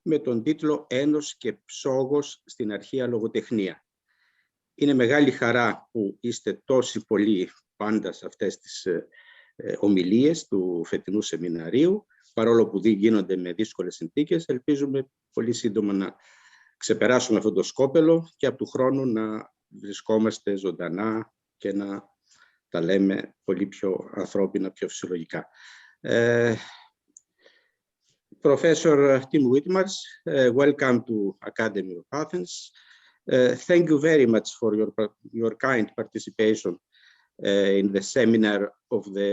με τον τίτλο «Ένος και ψόγος στην αρχαία λογοτεχνία». Είναι μεγάλη χαρά που είστε τόσοι πολλοί πάντα σε αυτές τις ομιλίες του φετινού σεμιναρίου, παρόλο που γίνονται με δύσκολες συνθήκες. Ελπίζουμε πολύ σύντομα να ξεπεράσουμε αυτό το σκόπελο και από του χρόνου να βρισκόμαστε ζωντανά και να τα λέμε πολύ πιο ανθρώπινα, πιο φυσιολογικά. Professor Tim Whitmarsh, welcome to Academy of Athens. Thank you very much for your kind participation in the seminar of the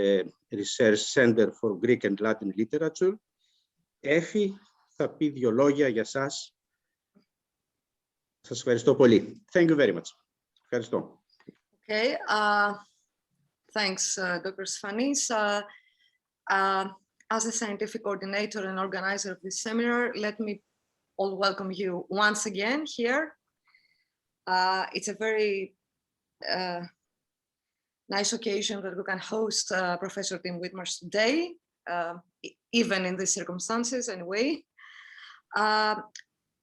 Research Center for Greek and Latin Literature. Έφη θα πει 2 λόγια για σας. Σας ευχαριστώ πολύ. Thank you very much. Ευχαριστώ. Okay. Thanks, Dr. Sfanis. As a scientific coordinator and organizer of this seminar, let me all welcome you once again here. It's a very nice occasion that we can host Professor Tim Whitmarsh today, even in these circumstances anyway.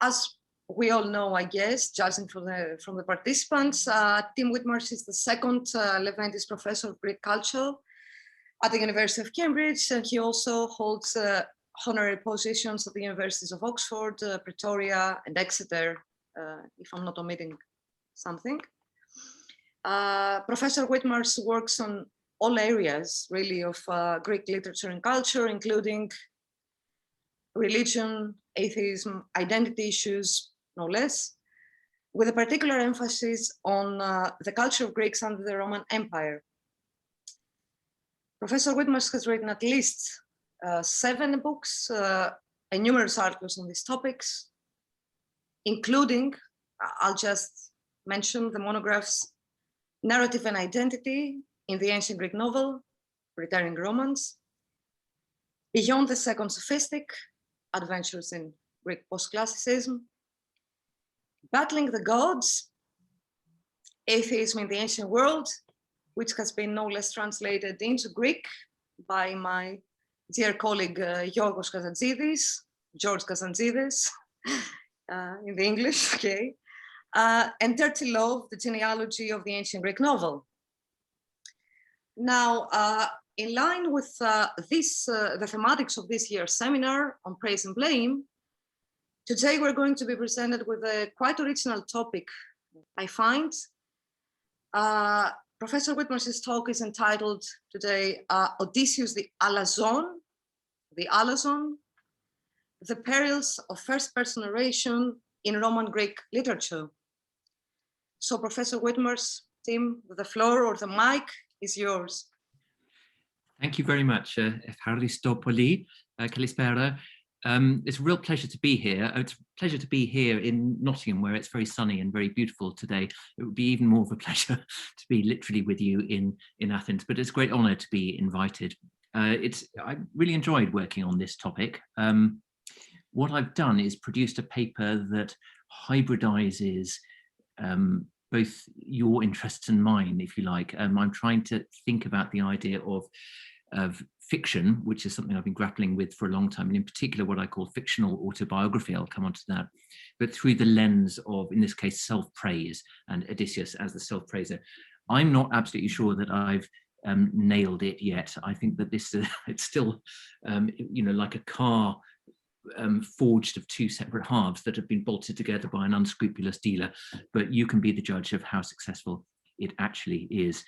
As we all know, I guess, judging from the participants, Tim Whitmarsh is the second Leventis Professor of Greek Culture at the University of Cambridge, and he also holds honorary positions at the Universities of Oxford, Pretoria, and Exeter, if I'm not omitting something. Professor Whitmarsh works on all areas, really, of Greek literature and culture, including religion, atheism, identity issues, no less, with a particular emphasis on the culture of Greeks under the Roman Empire. Professor Whitmarsh has written at least 7 books and numerous articles on these topics, including, I'll just mention the monographs Narrative and Identity in the Ancient Greek Novel, Returning Romance, Beyond the Second Sophistic, Adventures in Greek Post-Classicism, Battling the Gods, Atheism in the Ancient World, which has been no less translated into Greek by my dear colleague George Kazantzidis, in the English, okay, and Dirty Love, the genealogy of the ancient Greek novel. Now, in line with the thematics of this year's seminar on praise and blame, today we're going to be presented with a quite original topic, I find. Professor Whitmarsh's talk is entitled today, Odysseus the alazon, the perils of first-person narration in Roman Greek literature. So Professor Whitmarsh, Tim, the floor or the mic is yours. Thank you very much. Ευχαριστώ πολύ. Kalispera. It's a real pleasure to be here. It's a pleasure to be here in Nottingham, where it's very sunny and very beautiful today. It would be even more of a pleasure to be literally with you in Athens, but it's a great honor to be invited. I really enjoyed working on this topic. What I've done is produced a paper that hybridizes both your interests and mine, if you like. I'm trying to think about the idea of fiction, which is something I've been grappling with for a long time, and in particular what I call fictional autobiography. I'll come on to that, but through the lens of, in this case, self-praise and Odysseus as the self-praiser. I'm not absolutely sure that I've nailed it yet. I think that this it's still, like a car forged of 2 separate halves that have been bolted together by an unscrupulous dealer, but you can be the judge of how successful it actually is.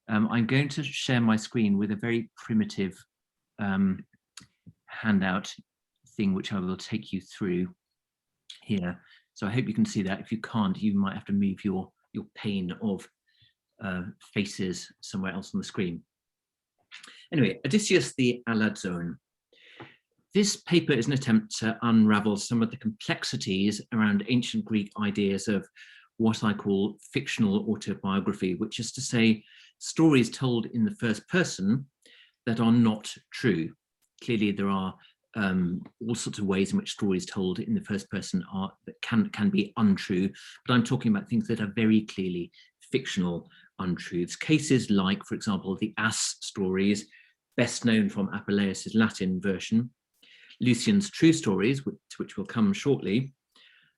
I'm going to share my screen with a very primitive handout thing, which I will take you through here. So I hope you can see that. If you can't, you might have to move your pane of faces somewhere else on the screen. Anyway, Odysseus the alazon. This paper is an attempt to unravel some of the complexities around ancient Greek ideas of what I call fictional autobiography, which is to say stories told in the first person that are not true. Clearly, there are all sorts of ways in which stories told in the first person can be untrue, but I'm talking about things that are very clearly fictional untruths. Cases like, for example, the ass stories, best known from Apuleius's Latin version, Lucian's true stories, to which we'll come shortly,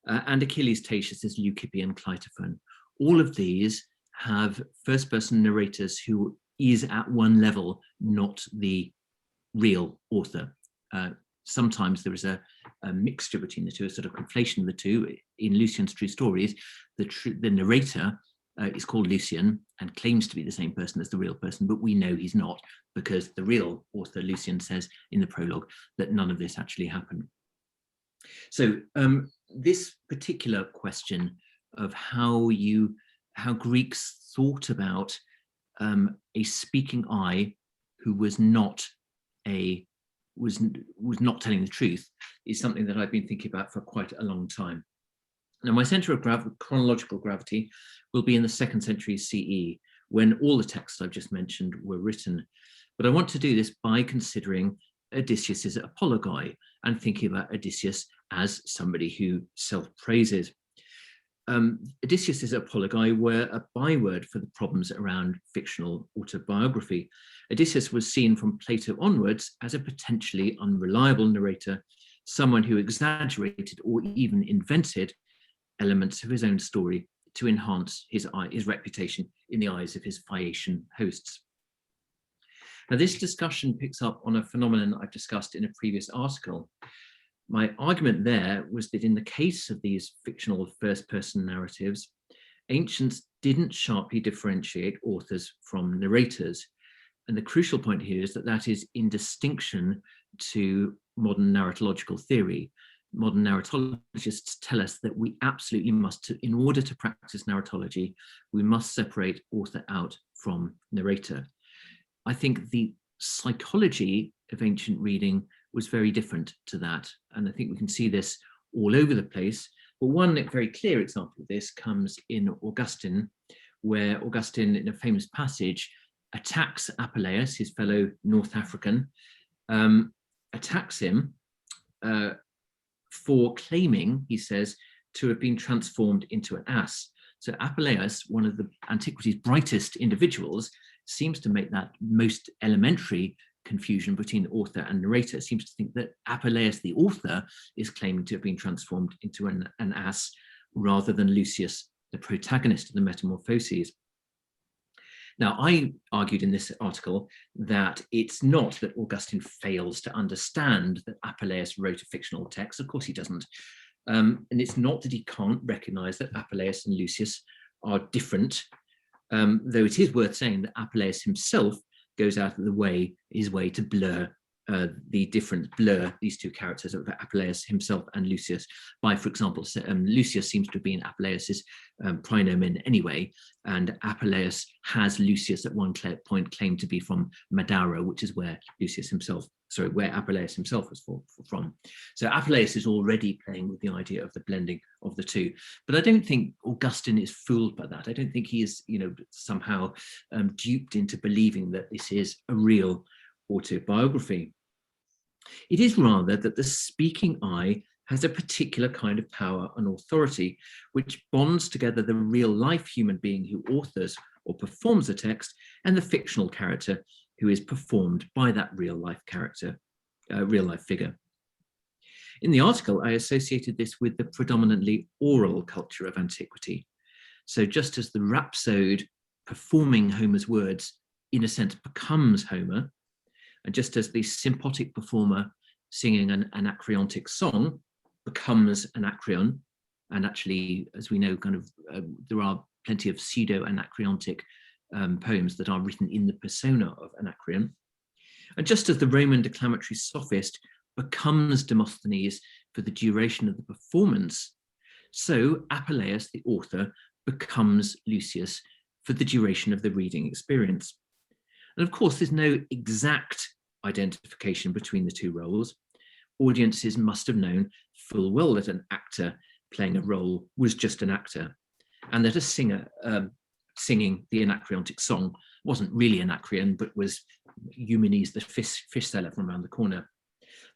and Achilles Tatius's Leucippe Cleitophon. All of these have first-person narrators who is at one level, not the real author. Sometimes there is a mixture between the two, a sort of conflation of the two. In Lucian's true stories, the narrator is called Lucian and claims to be the same person as the real person, but we know he's not, because the real author, Lucian, says in the prologue that none of this actually happened. So this particular question of how Greeks thought about a speaking I who was not telling the truth is something that I've been thinking about for quite a long time. Now, my center of chronological gravity will be in the 2nd century CE, when all the texts I've just mentioned were written. But I want to do this by considering Odysseus's apology and thinking about Odysseus as somebody who self-praises. Odysseus's apology were a byword for the problems around fictional autobiography. Odysseus was seen from Plato onwards as a potentially unreliable narrator, someone who exaggerated or even invented elements of his own story to enhance his reputation in the eyes of his Phaeacian hosts. Now, this discussion picks up on a phenomenon I've discussed in a previous article. My argument there was that in the case of these fictional first-person narratives, ancients didn't sharply differentiate authors from narrators. And the crucial point here is that that is in distinction to modern narratological theory. Modern narratologists tell us that we absolutely must, in order to practice narratology, we must separate author out from narrator. I think the psychology of ancient reading was very different to that. And I think we can see this all over the place. But one very clear example of this comes in Augustine, where Augustine, in a famous passage, attacks Apuleius, his fellow North African, attacks him for claiming, he says, to have been transformed into an ass. So Apuleius, one of the antiquity's brightest individuals, seems to make that most elementary confusion between the author and narrator, seems to think that Apuleius, the author, is claiming to have been transformed into an ass rather than Lucius, the protagonist of the Metamorphoses. Now, I argued in this article that it's not that Augustine fails to understand that Apuleius wrote a fictional text. Of course he doesn't. And it's not that he can't recognize that Apuleius and Lucius are different, though it is worth saying that Apuleius himself goes out of his way to blur these two characters of Apuleius himself and Lucius by, for example, Lucius seems to have been Apuleius's praenomen anyway, and Apuleius has Lucius at one point claimed to be from Madara, which is where Apuleius himself was from. So Apuleius is already playing with the idea of the blending of the two. But I don't think Augustine is fooled by that. I don't think he is, somehow duped into believing that this is a real autobiography. It is rather that the speaking I has a particular kind of power and authority, which bonds together the real life human being who authors or performs a text and the fictional character who is performed by that real life character, real life figure. In the article, I associated this with the predominantly oral culture of antiquity. So just as the rhapsode performing Homer's words in a sense becomes Homer, and just as the sympathetic performer singing an anacreontic song becomes Anacreon, and actually, as we know, there are plenty of pseudo-anacreontic poems that are written in the persona of Anacreon. And just as the Roman declamatory sophist becomes Demosthenes for the duration of the performance, so Apuleius, the author, becomes Lucius for the duration of the reading experience. And of course, there's no exact identification between the two roles. Audiences must have known full well that an actor playing a role was just an actor, and that a singer singing the anacreontic song wasn't really Anacreon, but was Eumenes, the fish seller from around the corner.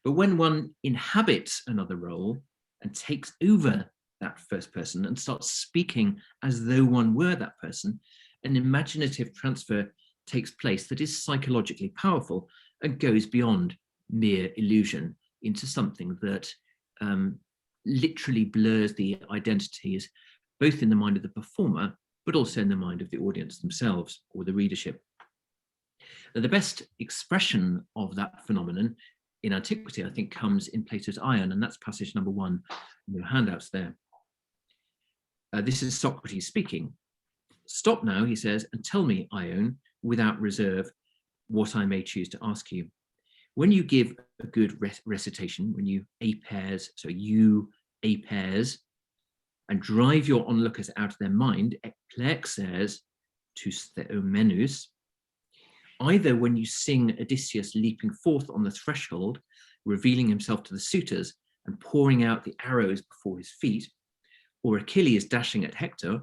But when one inhabits another role and takes over that first person and starts speaking as though one were that person, an imaginative transfer takes place that is psychologically powerful and goes beyond mere illusion into something that literally blurs the identities, both in the mind of the performer, but also in the mind of the audience themselves or the readership. Now, the best expression of that phenomenon in antiquity, I think, comes in Plato's Ion, and that's passage number 1 in your handouts there. This is Socrates speaking. "Stop now," he says, "and tell me, Ion, without reserve, what I may choose to ask you. When you give a good recitation, when you apairs, so you apairs, and drive your onlookers out of their mind, ekplexes tous theomenus, either when you sing Odysseus leaping forth on the threshold, revealing himself to the suitors and pouring out the arrows before his feet, or Achilles dashing at Hector,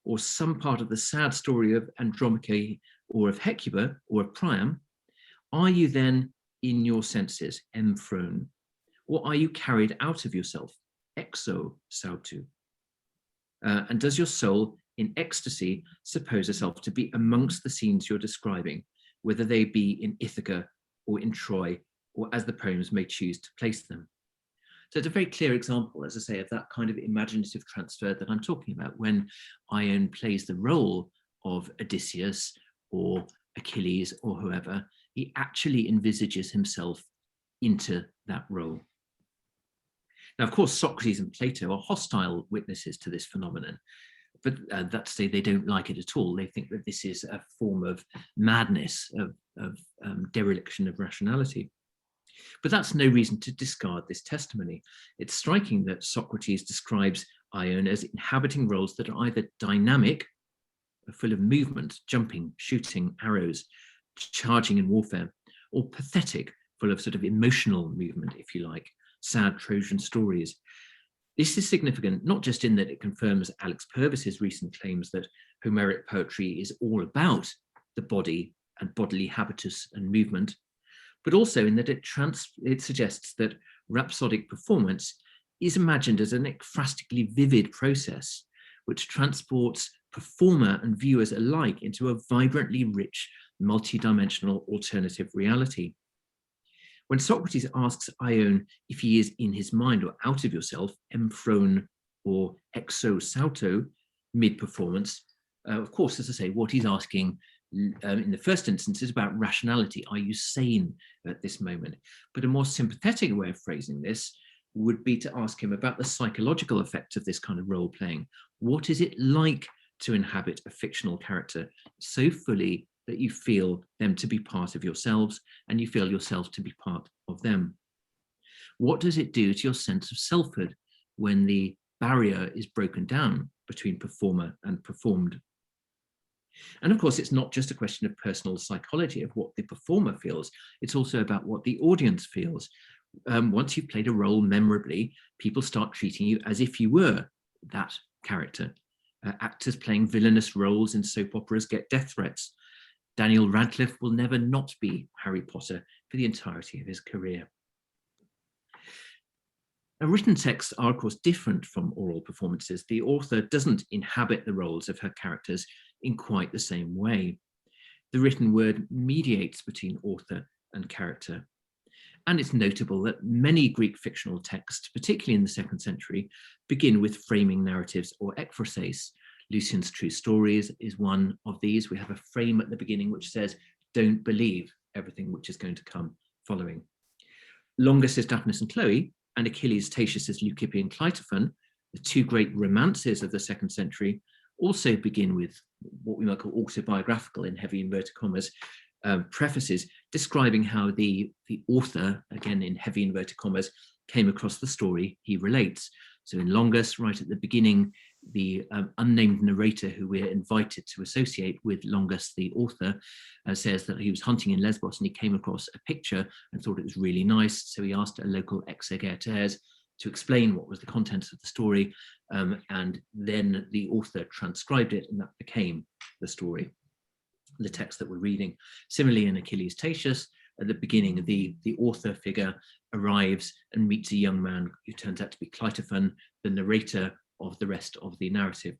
or some part of the sad story of Andromache, or of Hecuba, or of Priam, are you then in your senses, emphron, or are you carried out of yourself, exo sautu? And does your soul in ecstasy suppose itself to be amongst the scenes you're describing, whether they be in Ithaca or in Troy, or as the poems may choose to place them? So it's a very clear example, as I say, of that kind of imaginative transfer that I'm talking about when Ion plays the role of Odysseus or Achilles or whoever. He actually envisages himself into that role. Now, of course, Socrates and Plato are hostile witnesses to this phenomenon, but that's to say they don't like it at all. They think that this is a form of madness, of dereliction of rationality. But that's no reason to discard this testimony. It's striking that Socrates describes Ion as inhabiting roles that are either dynamic, full of movement, jumping, shooting, arrows, charging in warfare, or pathetic, full of sort of emotional movement, if you like, sad Trojan stories. This is significant, not just in that it confirms Alex Purvis's recent claims that Homeric poetry is all about the body and bodily habitus and movement, but also in that it suggests that rhapsodic performance is imagined as an ekphrastically vivid process, which transports performer and viewers alike into a vibrantly rich, multidimensional alternative reality. When Socrates asks Ion if he is in his mind or out of yourself, emphron or exo sauto, mid-performance, of course, as I say, what he's asking in the first instance is about rationality. Are you sane at this moment? But a more sympathetic way of phrasing this would be to ask him about the psychological effect of this kind of role playing. What is it like to inhabit a fictional character so fully that you feel them to be part of yourselves and you feel yourself to be part of them? What does it do to your sense of selfhood when the barrier is broken down between performer and performed? And of course, it's not just a question of personal psychology, of what the performer feels. It's also about what the audience feels. Once you've played a role memorably, people start treating you as if you were that character. Actors playing villainous roles in soap operas get death threats. Daniel Radcliffe will never not be Harry Potter for the entirety of his career. Now, written texts are, of course, different from oral performances. The author doesn't inhabit the roles of her characters in quite the same way. The written word mediates between author and character. And it's notable that many Greek fictional texts, particularly in the 2nd century, begin with framing narratives or ekphrases. Lucian's True Stories is one of these. We have a frame at the beginning which says, don't believe everything which is going to come following. Longus' Daphnis and Chloe and Achilles' Tatius' Leucippe and Cleitophon, the two great romances of the 2nd century, also begin with what we might call autobiographical, in heavy inverted commas, prefaces describing how the author, again in heavy inverted commas, came across the story he relates. So in Longus, right at the beginning, the unnamed narrator who we're invited to associate with Longus, the author, says that he was hunting in Lesbos and he came across a picture and thought it was really nice. So he asked a local exegetes to explain what was the contents of the story. And then the author transcribed it, and that became the story, the text that we're reading. Similarly, in Achilles' Tatius, at the beginning, the author figure arrives and meets a young man who turns out to be Cleitophon, the narrator of the rest of the narrative.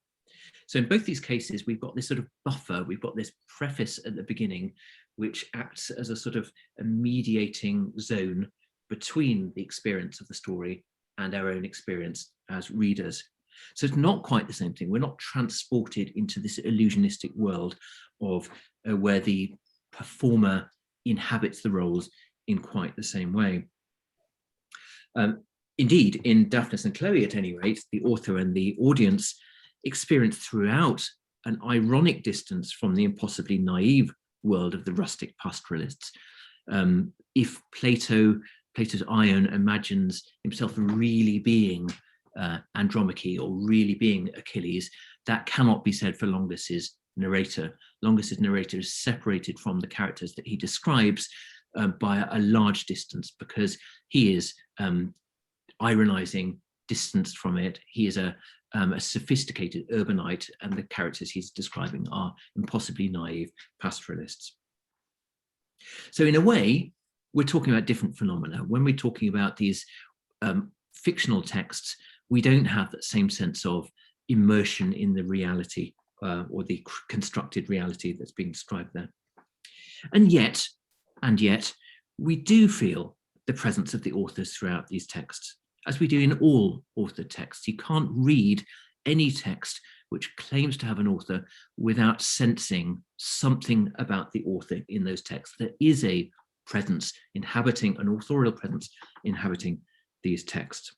So in both these cases, we've got this sort of buffer, we've got this preface at the beginning, which acts as a sort of a mediating zone between the experience of the story and our own experience as readers. So it's not quite the same thing. We're not transported into this illusionistic world of where the performer inhabits the roles in quite the same way. Indeed, in Daphnis and Chloe, at any rate, the author and the audience experience throughout an ironic distance from the impossibly naive world of the rustic pastoralists. If Plato's Ion imagines himself really being Andromache or really being Achilles, that cannot be said for Longus's narrator. Longus's narrator is separated from the characters that he describes by a large distance, because he is ironizing, distanced from it. He is a sophisticated urbanite, and the characters he's describing are impossibly naive pastoralists. So in a way, we're talking about different phenomena. When we're talking about these fictional texts, we don't have that same sense of immersion in the reality or the constructed reality that's being described there. And yet, we do feel the presence of the authors throughout these texts, as we do in all authored texts. You can't read any text which claims to have an author without sensing something about the author in those texts. There is a presence inhabiting, an authorial presence inhabiting these texts.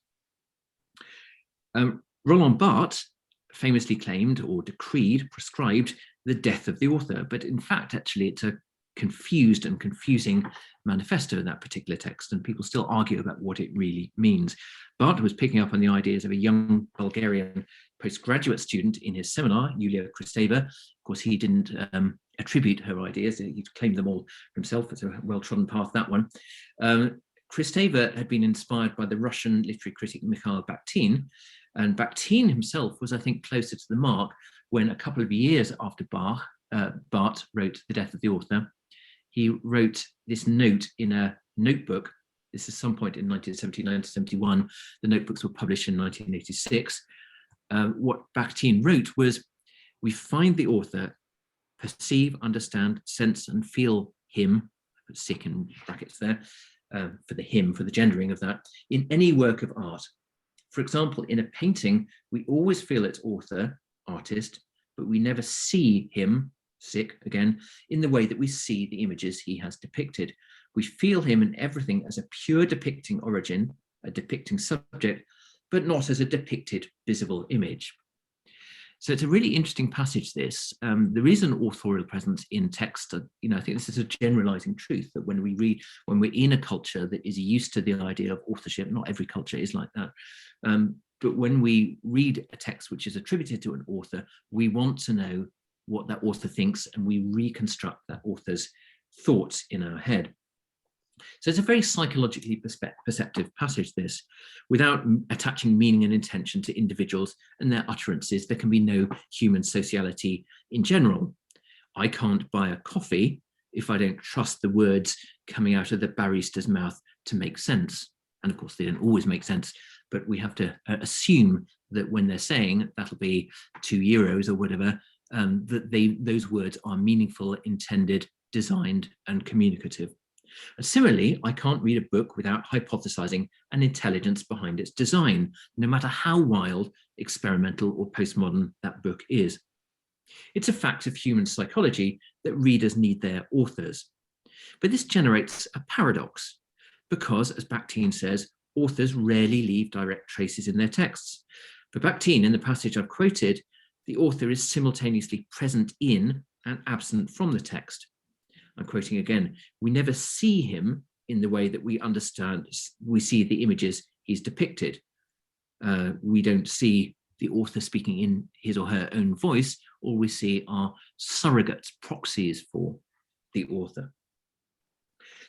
Roland Barthes famously claimed or decreed, prescribed the death of the author, but in fact, actually, it's a confused and confusing manifesto in that particular text, and people still argue about what it really means. Barthes was picking up on the ideas of a young Bulgarian postgraduate student in his seminar, Yulia Kristeva. Of course, he didn't attribute her ideas, he claimed them all himself. It's a well-trodden path, that one. Kristeva had been inspired by the Russian literary critic Mikhail Bakhtin, and Bakhtin himself was, I think, closer to the mark when, a couple of years after Barthes wrote The Death of the Author, he wrote this note in a notebook. This is some point in 1979 to 71. The notebooks were published in 1986. What Bakhtin wrote was, "We find the author, perceive, understand, sense, and feel him," I put sick in brackets there, for the him, for the gendering of that, "in any work of art. For example, in a painting, we always feel its author, artist, but we never see him," sick again, "in the way that we see the images he has depicted. We feel him in everything as a pure depicting origin, a depicting subject, but not as a depicted visible image." So it's a really interesting passage, this. There is an authorial presence in text. I think this is a generalizing truth, that when we're in a culture that is used to the idea of authorship, not every culture is like that, but when we read a text which is attributed to an author, we want to know what that author thinks, and we reconstruct that author's thoughts in our head. So it's a very psychologically perceptive passage, this. Without attaching meaning and intention to individuals and their utterances, there can be no human sociality in general. I can't buy a coffee if I don't trust the words coming out of the barista's mouth to make sense. And of course, they don't always make sense, but we have to assume that when they're saying that'll be €2 or whatever, that those words are meaningful, intended, designed, and communicative. And similarly, I can't read a book without hypothesizing an intelligence behind its design, no matter how wild, experimental, or postmodern that book is. It's a fact of human psychology that readers need their authors. But this generates a paradox, because, as Bakhtin says, authors rarely leave direct traces in their texts. For Bakhtin, in the passage I've quoted, the author is simultaneously present in and absent from the text. I'm quoting again, "We never see him in the way that we see the images he's depicted." We don't see the author speaking in his or her own voice. All we see are surrogates, proxies for the author.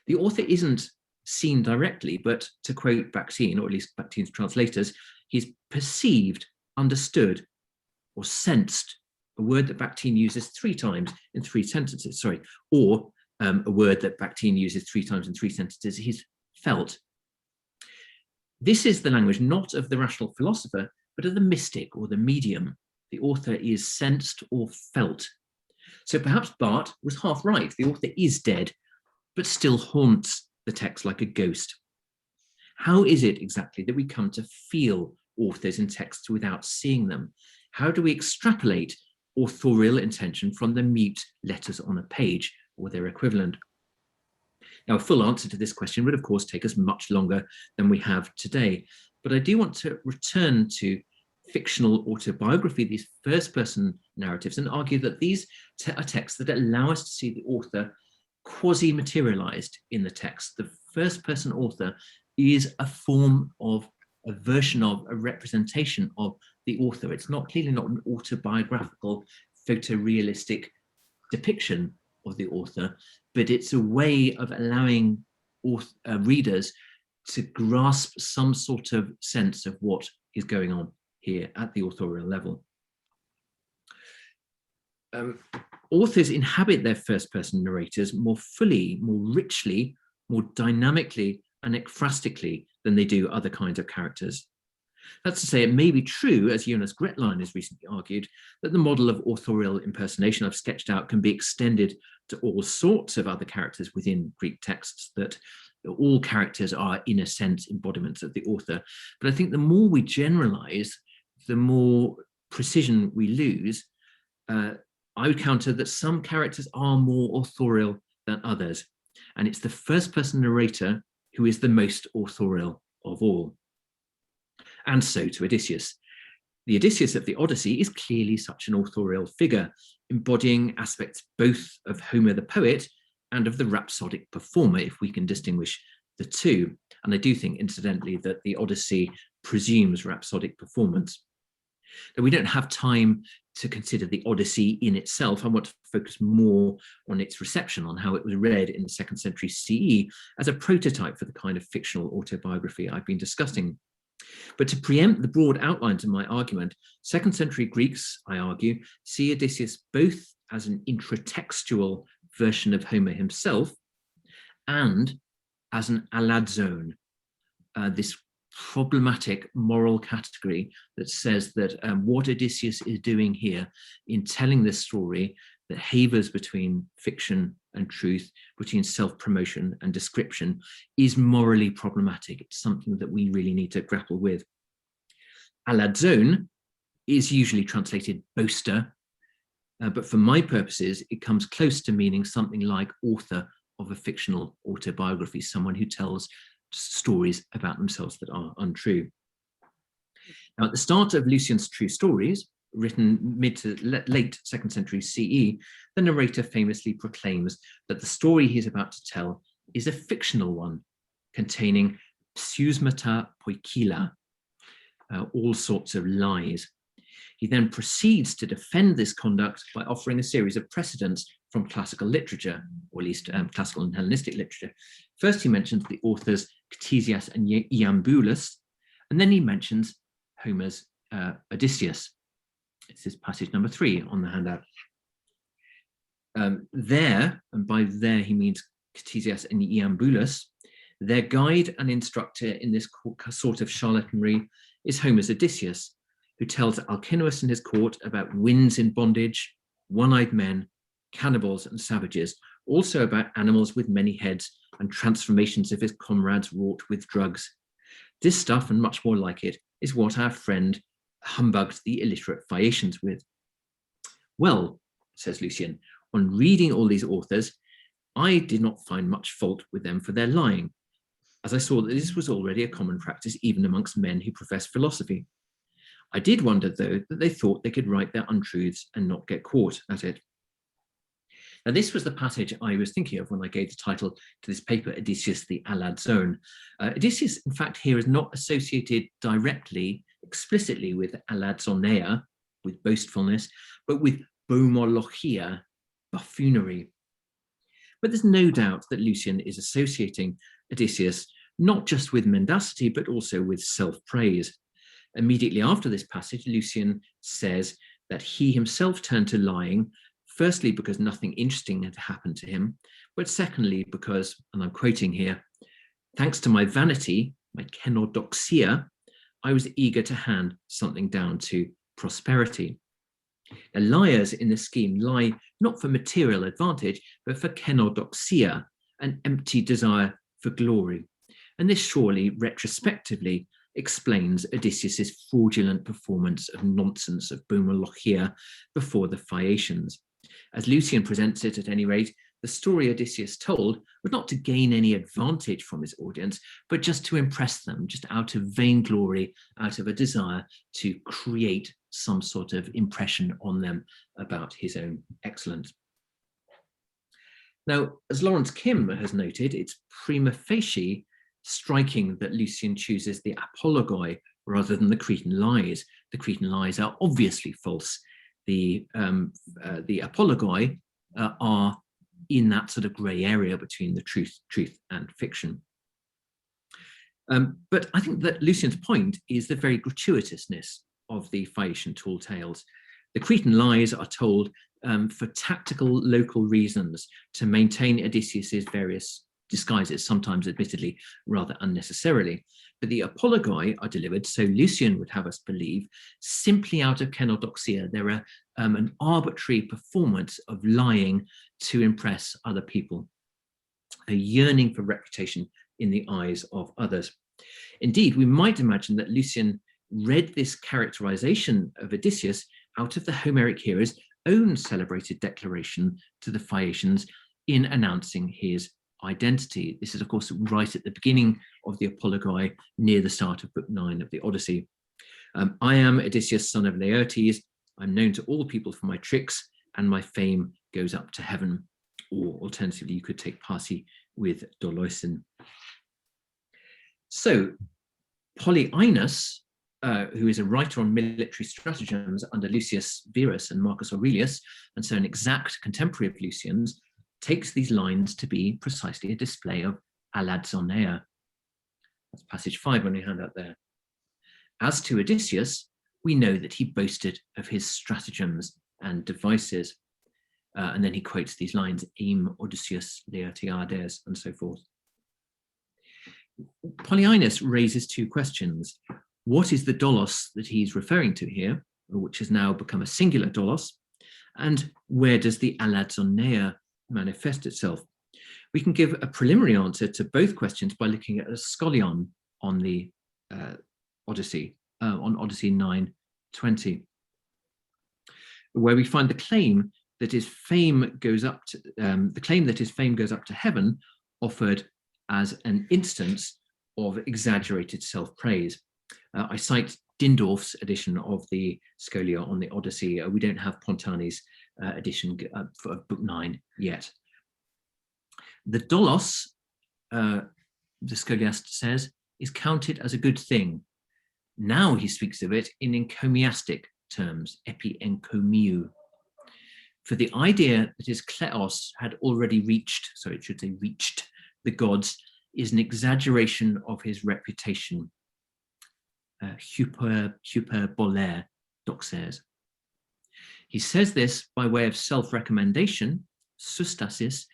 The author isn't seen directly, but to quote Bakhtin, or at least Bakhtin's translators, he's perceived, understood, or sensed, a word that Bakhtin uses 3 times in 3 sentences, or a word that Bakhtin uses 3 times in 3 sentences, he's felt. This is the language not of the rational philosopher, but of the mystic or the medium. The author is sensed or felt. So perhaps Barthes was half right. The author is dead, but still haunts the text like a ghost. How is it exactly that we come to feel authors in texts without seeing them? How do we extrapolate authorial intention from the mute letters on a page or their equivalent? Now, a full answer to this question would, of course, take us much longer than we have today. But I do want to return to fictional autobiography, these first-person narratives, and argue that these are texts that allow us to see the author quasi-materialized in the text. The first-person author is a form of, a version of, a representation of the author. It's not clearly not an autobiographical, photorealistic depiction of the author, but it's a way of allowing readers to grasp some sort of sense of what is going on here at the authorial level. Authors inhabit their first-person narrators more fully, more richly, more dynamically and ekphrastically than they do other kinds of characters. That's to say, it may be true, as Jonas Gretlein has recently argued, that the model of authorial impersonation I've sketched out can be extended to all sorts of other characters within Greek texts, that all characters are, in a sense, embodiments of the author. But I think the more we generalize, the more precision we lose. I would counter that some characters are more authorial than others, and it's the first-person narrator who is the most authorial of all. And so to Odysseus. The Odysseus of the Odyssey is clearly such an authorial figure, embodying aspects both of Homer the poet and of the rhapsodic performer, if we can distinguish the two. And I do think, incidentally, that the Odyssey presumes rhapsodic performance. Now, we don't have time to consider the Odyssey in itself. I want to focus more on its reception, on how it was read in the 2nd century CE as a prototype for the kind of fictional autobiography I've been discussing. But to preempt the broad outlines of my argument, 2nd century Greeks, I argue, see Odysseus both as an intratextual version of Homer himself and as an alazon, this problematic moral category that says that what Odysseus is doing here in telling this story that havers between fiction and truth, between self-promotion and description, is morally problematic. It's something that we really need to grapple with. Alazon is usually translated boaster, but for my purposes, it comes close to meaning something like author of a fictional autobiography, someone who tells stories about themselves that are untrue. Now, at the start of Lucian's True Stories, written mid to late 2nd century CE, the narrator famously proclaims that the story he's about to tell is a fictional one, containing pseusmata poikila, all sorts of lies. He then proceeds to defend this conduct by offering a series of precedents from classical literature, or at least classical and Hellenistic literature. First, he mentions the authors Ctesias and Iambulus, and then he mentions Homer's Odysseus. This is passage number 3 on the handout. There, and by there he means Ctesias and Iambulus, their guide and instructor in this sort of charlatanry is Homer's Odysseus, who tells Alcinous and his court about winds in bondage, one-eyed men, cannibals and savages, also about animals with many heads and transformations of his comrades wrought with drugs. This stuff, and much more like it, is what our friend humbugged the illiterate Phaeacians with. Well, says Lucian, on reading all these authors, I did not find much fault with them for their lying, as I saw that this was already a common practice even amongst men who profess philosophy. I did wonder, though, that they thought they could write their untruths and not get caught at it. Now, this was the passage I was thinking of when I gave the title to this paper, Odysseus the Alazon. Odysseus, in fact, here is not associated directly, explicitly with alazoneia, with boastfulness, but with bomologia, buffoonery. But there's no doubt that Lucian is associating Odysseus not just with mendacity, but also with self-praise. Immediately after this passage, Lucian says that he himself turned to lying, firstly because nothing interesting had happened to him, but secondly because, and I'm quoting here, thanks to my vanity, my kenodoxia, I was eager to hand something down to prosperity. Now, liars in this scheme lie not for material advantage, but for kenodoxia, an empty desire for glory. And this surely retrospectively explains Odysseus's fraudulent performance of nonsense of Boumolochia before the Phaeacians. As Lucian presents it, at any rate, the story Odysseus told was not to gain any advantage from his audience, but just to impress them, just out of vainglory, out of a desire to create some sort of impression on them about his own excellence. Now, as Lawrence Kim has noted, it's prima facie striking that Lucian chooses the apologoi rather than the Cretan lies. The Cretan lies are obviously false. The apologoi are in that sort of grey area between the truth and fiction. But I think that Lucian's point is the very gratuitousness of the Phaeacian tall tales. The Cretan lies are told for tactical local reasons to maintain Odysseus's various disguises, sometimes admittedly rather unnecessarily. But the apologoi are delivered, so Lucian would have us believe, simply out of kenodoxia. They're an arbitrary performance of lying to impress other people, a yearning for reputation in the eyes of others. Indeed, we might imagine that Lucian read this characterization of Odysseus out of the Homeric hero's own celebrated declaration to the Phaeacians in announcing his identity. This is, of course, right at the beginning of the apologoi, near the start of Book 9 of the Odyssey. I am Odysseus, son of Laertes. I'm known to all people for my tricks, and my fame goes up to heaven. Or alternatively, you could take party with Doloisin. So, Polyaenus, who is a writer on military stratagems under Lucius Verus and Marcus Aurelius, and so an exact contemporary of Lucian's, takes these lines to be precisely a display of alazoneia. That's passage 5 on your handout there. As to Odysseus, we know that he boasted of his stratagems and devices. And then he quotes these lines, Eim Odysseus Laertiades, and so forth. Polyaenus raises two questions. What is the dolos that he's referring to here, which has now become a singular dolos? And where does the alazoneia manifest itself? We can give a preliminary answer to both questions by looking at a scholion on the Odyssey, on Odyssey 9:20, where we find the claim that his fame goes up to heaven, offered as an instance of exaggerated self-praise. I cite Dindorf's edition of the Scholia on the Odyssey. We don't have Pontani's edition for Book 9 yet. The dolos, the scholiast says, is counted as a good thing. Now he speaks of it in encomiastic terms, epi encomiou. For the idea that his kleos had already reached, so it should say reached, the gods, is an exaggeration of his reputation. Hyperbolaire, Doc says. He says this by way of self-recommendation, sustasis,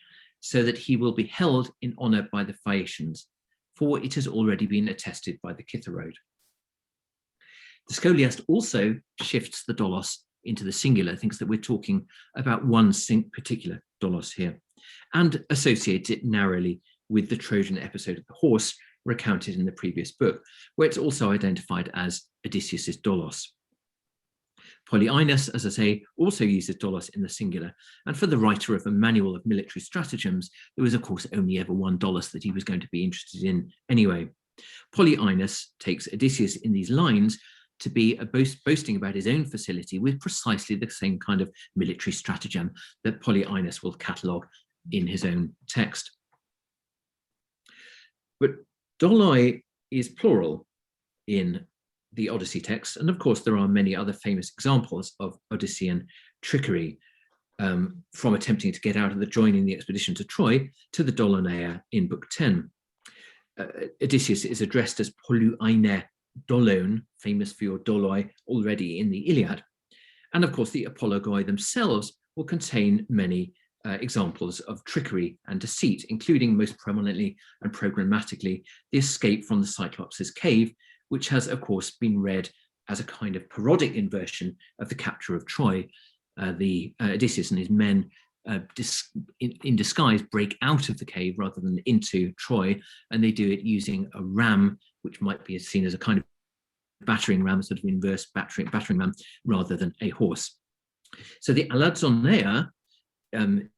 so that he will be held in honor by the Phaeacians, for it has already been attested by the Cytherode. The scholiast also shifts the dolos into the singular, thinks that we're talking about one particular dolos here, and associates it narrowly with the Trojan episode of the horse recounted in the previous book, where it's also identified as Odysseus's dolos. Polyaenus, as I say, also uses dolos in the singular, and for the writer of a manual of military stratagems, there was of course only ever one dolos that he was going to be interested in anyway. Polyaenus takes Odysseus in these lines to be boasting about his own facility with precisely the same kind of military stratagem that Polyaenus will catalogue in his own text. But doloi is plural in the Odyssey text, and of course there are many other famous examples of Odyssean trickery, from attempting to get out of joining the expedition to Troy to the Doloneia in Book 10. Odysseus is addressed as Polyaene Dolon, famous for your doloi, already in the Iliad. And of course the apologoi themselves will contain many examples of trickery and deceit, including most prominently and programmatically the escape from the Cyclops' cave, which has of course been read as a kind of parodic inversion of the capture of Troy. Odysseus and his men in disguise break out of the cave rather than into Troy, and they do it using a ram, which might be seen as a kind of battering ram, a sort of inverse battering ram, rather than a horse. So the alazonea, in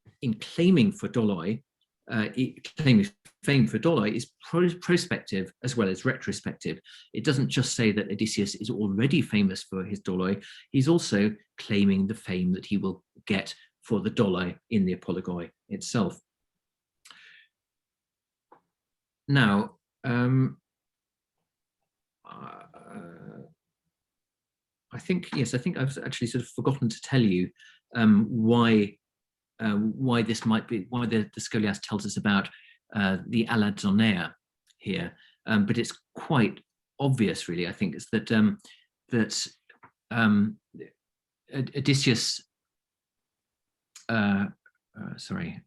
claiming for doloi, claiming fame for doloi, is prospective as well as retrospective. It doesn't just say that Odysseus is already famous for his doloi, he's also claiming the fame that he will get for the doloi in the apologoi itself. Now, I think I've actually sort of forgotten to tell you why this might be, why the Scholiast tells us about the alazonea here, but it's quite obvious, really. I think it's that Odysseus, sorry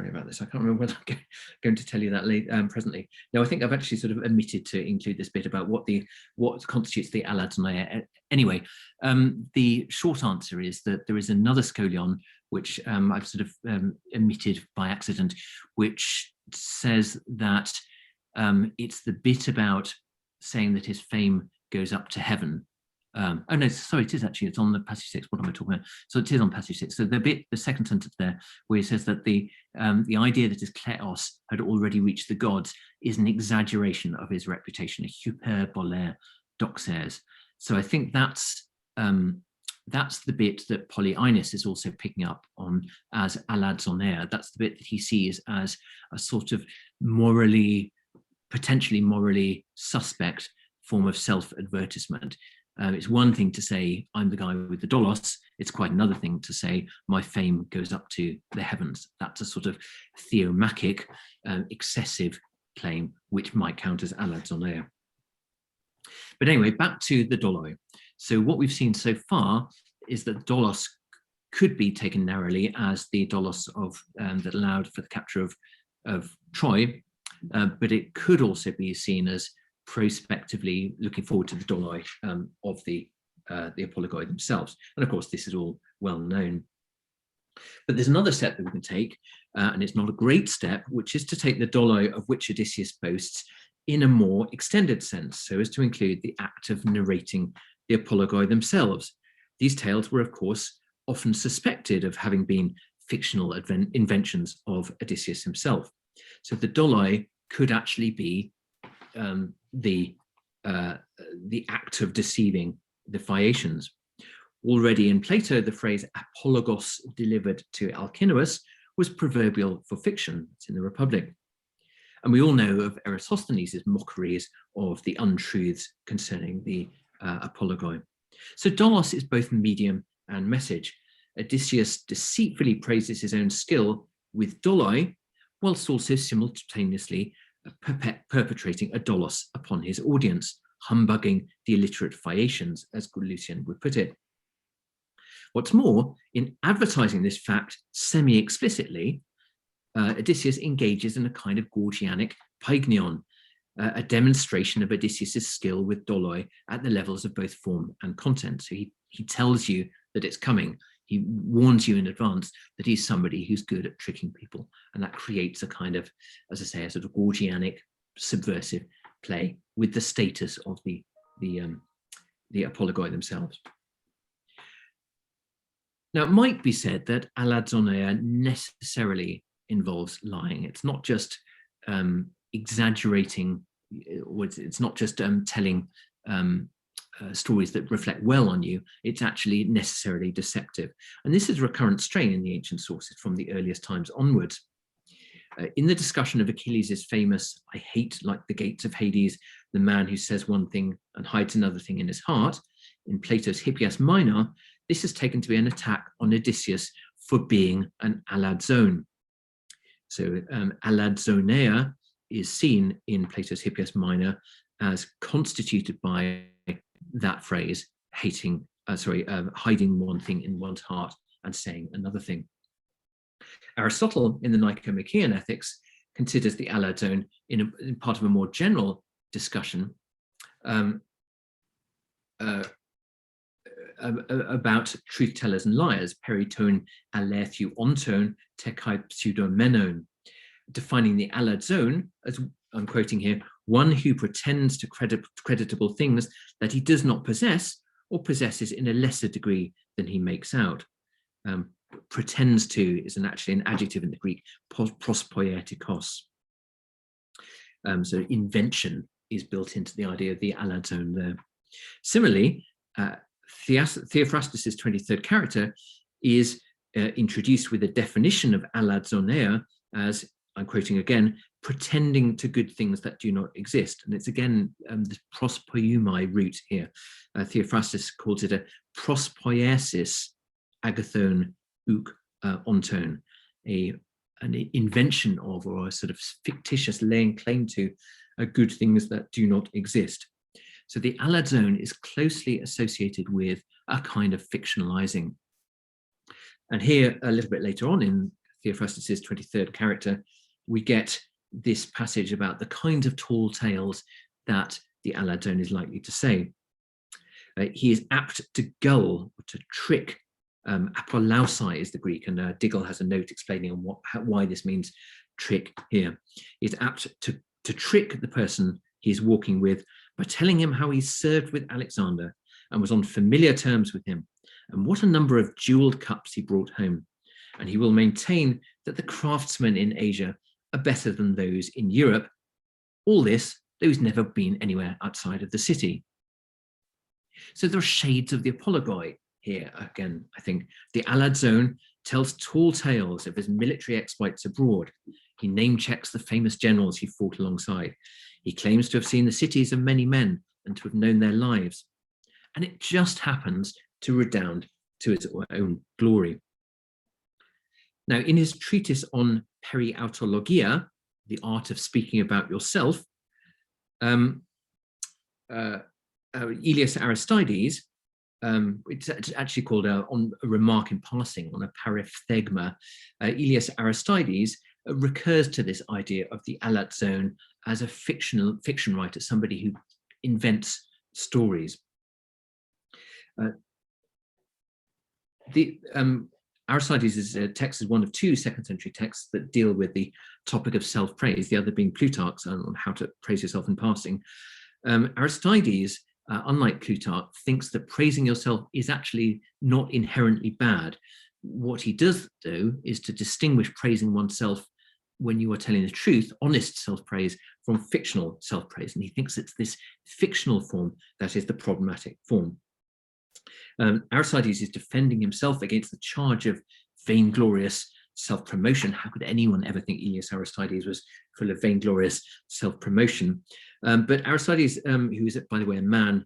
about this. I can't remember whether I'm going to tell you that presently. No, I think I've actually sort of omitted to include this bit about what constitutes the alazonea. Anyway, the short answer is that there is another scholion, which I've sort of omitted by accident, which says that it's the bit about saying that his fame goes up to heaven. Oh no, sorry, it is actually, it's on the passage 6. What am I talking about? So it is on passage 6. So the second sentence there, where he says that the idea that his kleos had already reached the gods is an exaggeration of his reputation, a hyperbolaire doxers. So I think that's the bit that Polyaenos is also picking up on as alazonea. That's the bit that he sees as a sort of potentially morally suspect form of self-advertisement. It's one thing to say, I'm the guy with the dolos. It's quite another thing to say, my fame goes up to the heavens. That's a sort of theomachic, excessive claim, which might count as alazonea. But anyway, back to the doloi. So what we've seen so far is that dolos could be taken narrowly as the dolos of that allowed for the capture of Troy, but it could also be seen as prospectively looking forward to the doloi of the apologoi themselves. And of course, this is all well known. But there's another step that we can take, and it's not a great step, which is to take the doloi of which Odysseus boasts in a more extended sense, so as to include the act of narrating the apologoi themselves. These tales were, of course, often suspected of having been fictional inventions of Odysseus himself. So the doloi could actually be the act of deceiving the Phaeacians. Already in Plato, the phrase apologos delivered to Alcinous was proverbial for fiction. It's in the Republic. And we all know of Eratosthenes' mockeries of the untruths concerning the apologoi. So dolos is both medium and message. Odysseus deceitfully praises his own skill with doloi, whilst also simultaneously perpetrating a dolos upon his audience, humbugging the illiterate Phaeacians, as Lucian would put it. What's more, in advertising this fact semi-explicitly, Odysseus engages in a kind of Gorgianic paignion, a demonstration of Odysseus' skill with doloi at the levels of both form and content. So he tells you that it's coming. He warns you in advance that he's somebody who's good at tricking people. And that creates a kind of, as I say, a sort of Gorgianic, subversive play with the status of the apologoi themselves. Now, it might be said that alazonea necessarily involves lying. It's not just exaggerating, or it's not just telling stories that reflect well on you. It's actually necessarily deceptive. And this is a recurrent strain in the ancient sources from the earliest times onwards. In the discussion of Achilles' famous, I hate like the gates of Hades, the man who says one thing and hides another thing in his heart, in Plato's Hippias Minor, this is taken to be an attack on Odysseus for being an alazon. So alazonea is seen in Plato's Hippias Minor as constituted by that phrase, hiding one thing in one's heart and saying another thing. Aristotle, in the Nicomachean Ethics, considers the alazon in part of a more general discussion about truth tellers and liars, periton alerthu onton tekai pseudomenon, defining the alazon as, I'm quoting here, one who pretends to creditable things that he does not possess or possesses in a lesser degree than he makes out. Pretends to is actually an adjective in the Greek, prospoietikos. So invention is built into the idea of the alazon there. Similarly, Theophrastus's 23rd character is introduced with a definition of alazonea as, I'm quoting again, pretending to good things that do not exist. And it's again the prospoiumai root here. Theophrastus calls it a prospoiesis agathon uk onton, an invention of, or a sort of fictitious laying claim to good things that do not exist. So the alazon is closely associated with a kind of fictionalizing. And here, a little bit later on in Theophrastus's 23rd character, we get this passage about the kinds of tall tales that the alazon is likely to say. He is apt to gull, to trick. Apolausai is the Greek, and Diggle has a note explaining on why this means trick here. He's apt to trick the person he's walking with by telling him how he served with Alexander and was on familiar terms with him, and what a number of jeweled cups he brought home. And he will maintain that the craftsmen in Asia are better than those in Europe. All this, though he's never been anywhere outside of the city. So there are shades of the apologoi here. Again, I think the alazon tells tall tales of his military exploits abroad. He name checks the famous generals he fought alongside. He claims to have seen the cities of many men and to have known their lives. And it just happens to redound to its own glory. Now, in his treatise on periautologia, the art of speaking about yourself, Elias Aristides, it's actually called on a remark in passing, on a paraphthegma. Elias Aristides recurs to this idea of the alazon as a fiction writer, somebody who invents stories. Aristides' text is one of two second-century texts that deal with the topic of self-praise, the other being Plutarch's on how to praise yourself in passing. Aristides, unlike Plutarch, thinks that praising yourself is actually not inherently bad. What he does, though, is to distinguish praising oneself when you are telling the truth, honest self-praise, from fictional self-praise. And he thinks it's this fictional form that is the problematic form. Aristides is defending himself against the charge of vainglorious self-promotion. How could anyone ever think Elias Aristides was full of vainglorious self-promotion? But Aristides, who is, by the way, a man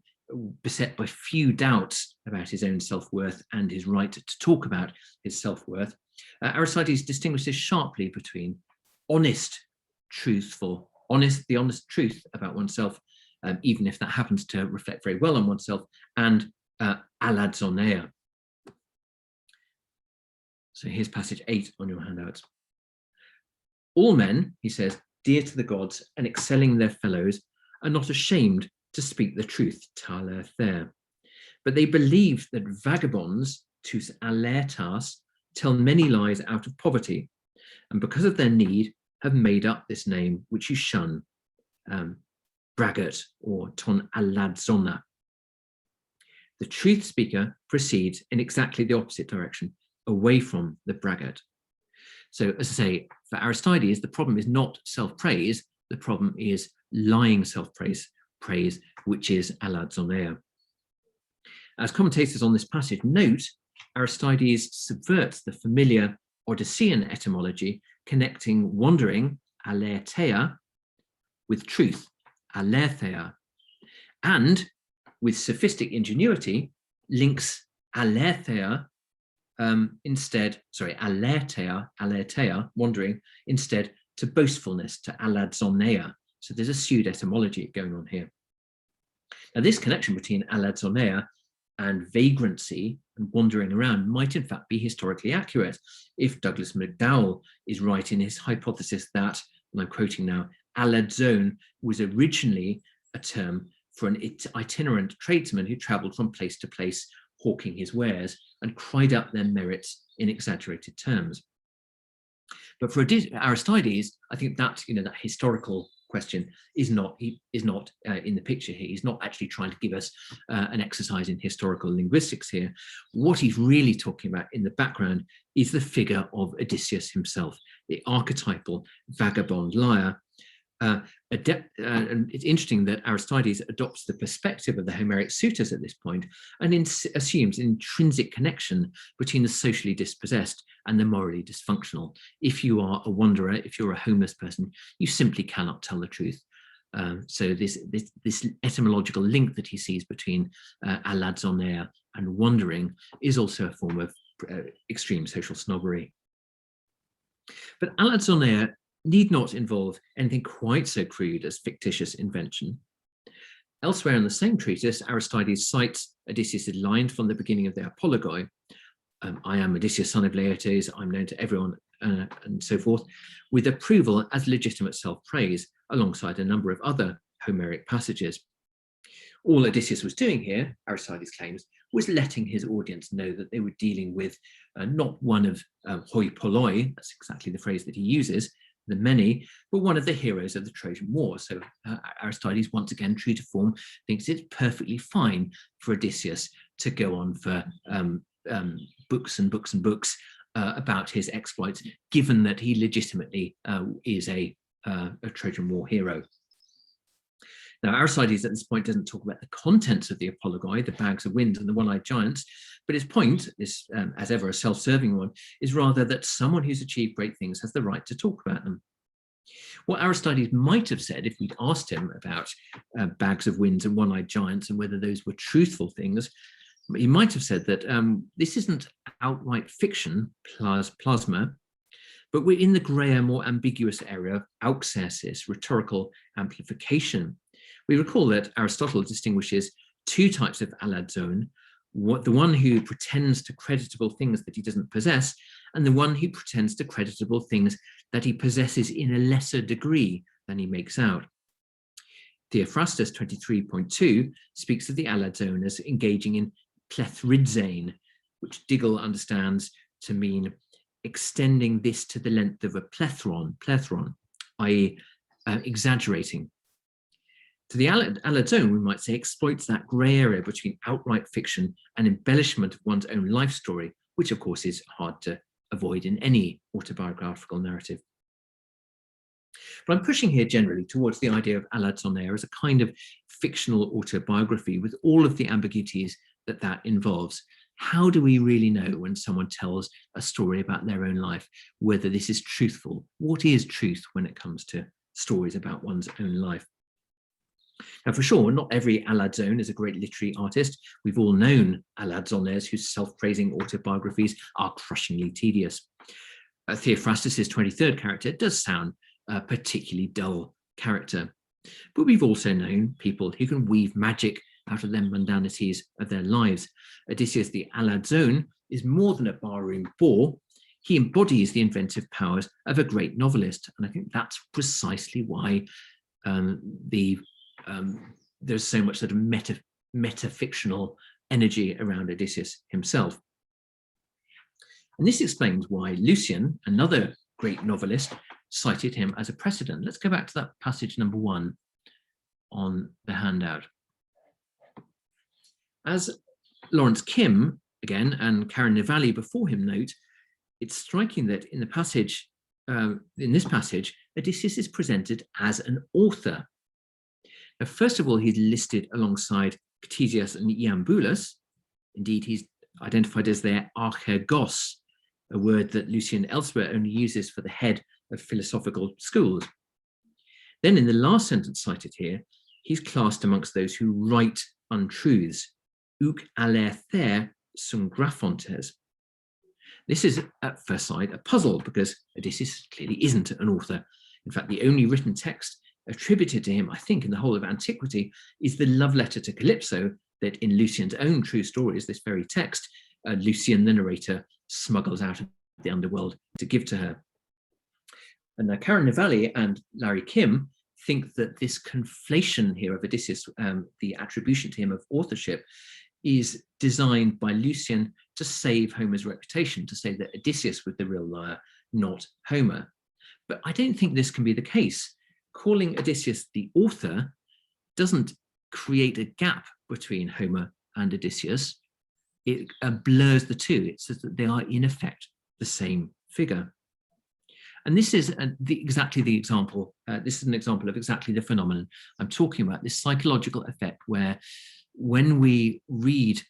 beset by few doubts about his own self-worth and his right to talk about his self-worth, Aristides distinguishes sharply between honest, truthful, the honest truth about oneself, even if that happens to reflect very well on oneself, and alazonea. So here's passage 8 on your handouts. All men, he says, dear to the gods and excelling their fellows, are not ashamed to speak the truth, taler there. But they believe that vagabonds, tus alertas, tell many lies out of poverty, and because of their need, have made up this name which you shun, braggart or ton alazona. The truth speaker proceeds in exactly the opposite direction, away from the braggart. So, as I say, for Aristides, the problem is not self-praise, the problem is lying self-praise, which is alazonea. As commentators on this passage note, Aristides subverts the familiar Odyssean etymology, connecting wandering, alertheia, with truth, alertheia, and with sophistic ingenuity, links alertheia alertheia, wandering, instead to boastfulness, to alazonea. So there's a pseudo etymology going on here. Now, this connection between alazonea and vagrancy and wandering around might in fact be historically accurate if Douglas McDowell is right in his hypothesis that, and I'm quoting now, alazon was originally a term for an itinerant tradesman who travelled from place to place, hawking his wares, and cried up their merits in exaggerated terms. But for Aristides, I think that, that historical question is not in the picture here. He's not actually trying to give us an exercise in historical linguistics here. What he's really talking about in the background is the figure of Odysseus himself, the archetypal vagabond liar. And it's interesting that Aristides adopts the perspective of the Homeric suitors at this point and assumes an intrinsic connection between the socially dispossessed and the morally dysfunctional. If you are a wanderer, if you're a homeless person, you simply cannot tell the truth. So this etymological link that he sees between alazoner and wandering is also a form of extreme social snobbery. But alazoner need not involve anything quite so crude as fictitious invention. Elsewhere in the same treatise, Aristides cites Odysseus' line from the beginning of the Apologoi, I am Odysseus, son of Laertes, I'm known to everyone, and so forth, with approval as legitimate self-praise, alongside a number of other Homeric passages. All Odysseus was doing here, Aristides claims, was letting his audience know that they were dealing with not one of hoi polloi, that's exactly the phrase that he uses, the many, but one of the heroes of the Trojan War. So Aristides, once again, true to form, thinks it's perfectly fine for Odysseus to go on for books and books and books about his exploits, given that he legitimately is a Trojan War hero. Now, Aristides at this point doesn't talk about the contents of the Apologoi, the bags of wind and the one-eyed giants, but his point is, as ever, a self-serving one, is rather that someone who's achieved great things has the right to talk about them. What Aristides might have said if we'd asked him about bags of winds and one-eyed giants and whether those were truthful things, he might have said that this isn't outright fiction, plasma, but we're in the grayer, more ambiguous area of auxesis, rhetorical amplification. We recall that Aristotle distinguishes two types of alazon, the one who pretends to creditable things that he doesn't possess, and the one who pretends to creditable things that he possesses in a lesser degree than he makes out. Theophrastus 23.2 speaks of the alazon as engaging in plethridzane, which Diggle understands to mean extending this to the length of a plethron, i.e. Exaggerating. So the alazon, we might say, exploits that grey area between outright fiction and embellishment of one's own life story, which of course is hard to avoid in any autobiographical narrative. But I'm pushing here generally towards the idea of alazoner as a kind of fictional autobiography with all of the ambiguities that that involves. How do we really know when someone tells a story about their own life, whether this is truthful? What is truth when it comes to stories about one's own life? Now, for sure, not every alazon is a great literary artist. We've all known alazoners whose self-praising autobiographies are crushingly tedious. Theophrastus's 23rd character does sound a particularly dull character. But we've also known people who can weave magic out of the mundanities of their lives. Odysseus the alazon is more than a barroom bore. He embodies the inventive powers of a great novelist. And I think that's precisely why there's so much sort of metafictional energy around Odysseus himself. And this explains why Lucian, another great novelist, cited him as a precedent. Let's go back to that passage number 1 on the handout. As Lawrence Kim, again, and Karen Nivali before him note, it's striking that in this passage, Odysseus is presented as an author. Now, first of all, he's listed alongside Ctesias and Iambulus. Indeed, he's identified as their archegos, a word that Lucian elsewhere only uses for the head of philosophical schools. Then in the last sentence cited here, he's classed amongst those who write untruths, uk alether sum graphantes. This is, at first sight, a puzzle because Odysseus clearly isn't an author. In fact, the only written text attributed to him, I think, in the whole of antiquity is the love letter to Calypso that in Lucian's own true stories, this very text, Lucian, the narrator, smuggles out of the underworld to give to her. And Karen Nivali and Larry Kim think that this conflation here of Odysseus, the attribution to him of authorship, is designed by Lucian to save Homer's reputation, to say that Odysseus was the real liar, not Homer. But I don't think this can be the case. Calling Odysseus the author doesn't create a gap between Homer and Odysseus. It blurs the two. It says that they are in effect the same figure. And this is exactly the example. This is an example of exactly the phenomenon I'm talking about, this psychological effect where when we read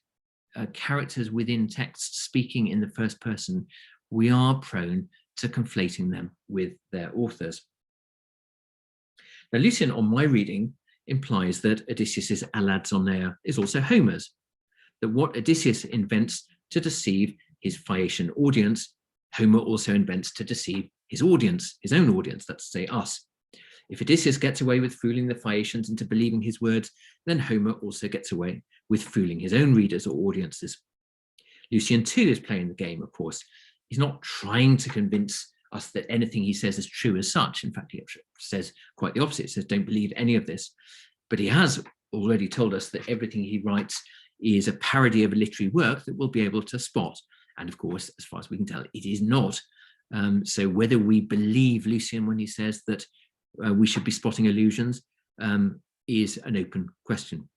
characters within texts speaking in the first person, we are prone to conflating them with their authors. Now, Lucian, on my reading, implies that Odysseus's alazon is also Homer's, that what Odysseus invents to deceive his Phaeacian audience, Homer also invents to deceive his audience, his own audience, that's to say us. If Odysseus gets away with fooling the Phaeacians into believing his words, then Homer also gets away with fooling his own readers or audiences. Lucian too is playing the game, of course. He's not trying to convince us that anything he says is true as such. In fact, he says quite the opposite. He says, don't believe any of this. But he has already told us that everything he writes is a parody of a literary work that we'll be able to spot. And of course, as far as we can tell, it is not. So whether we believe Lucian when he says that we should be spotting allusions is an open question.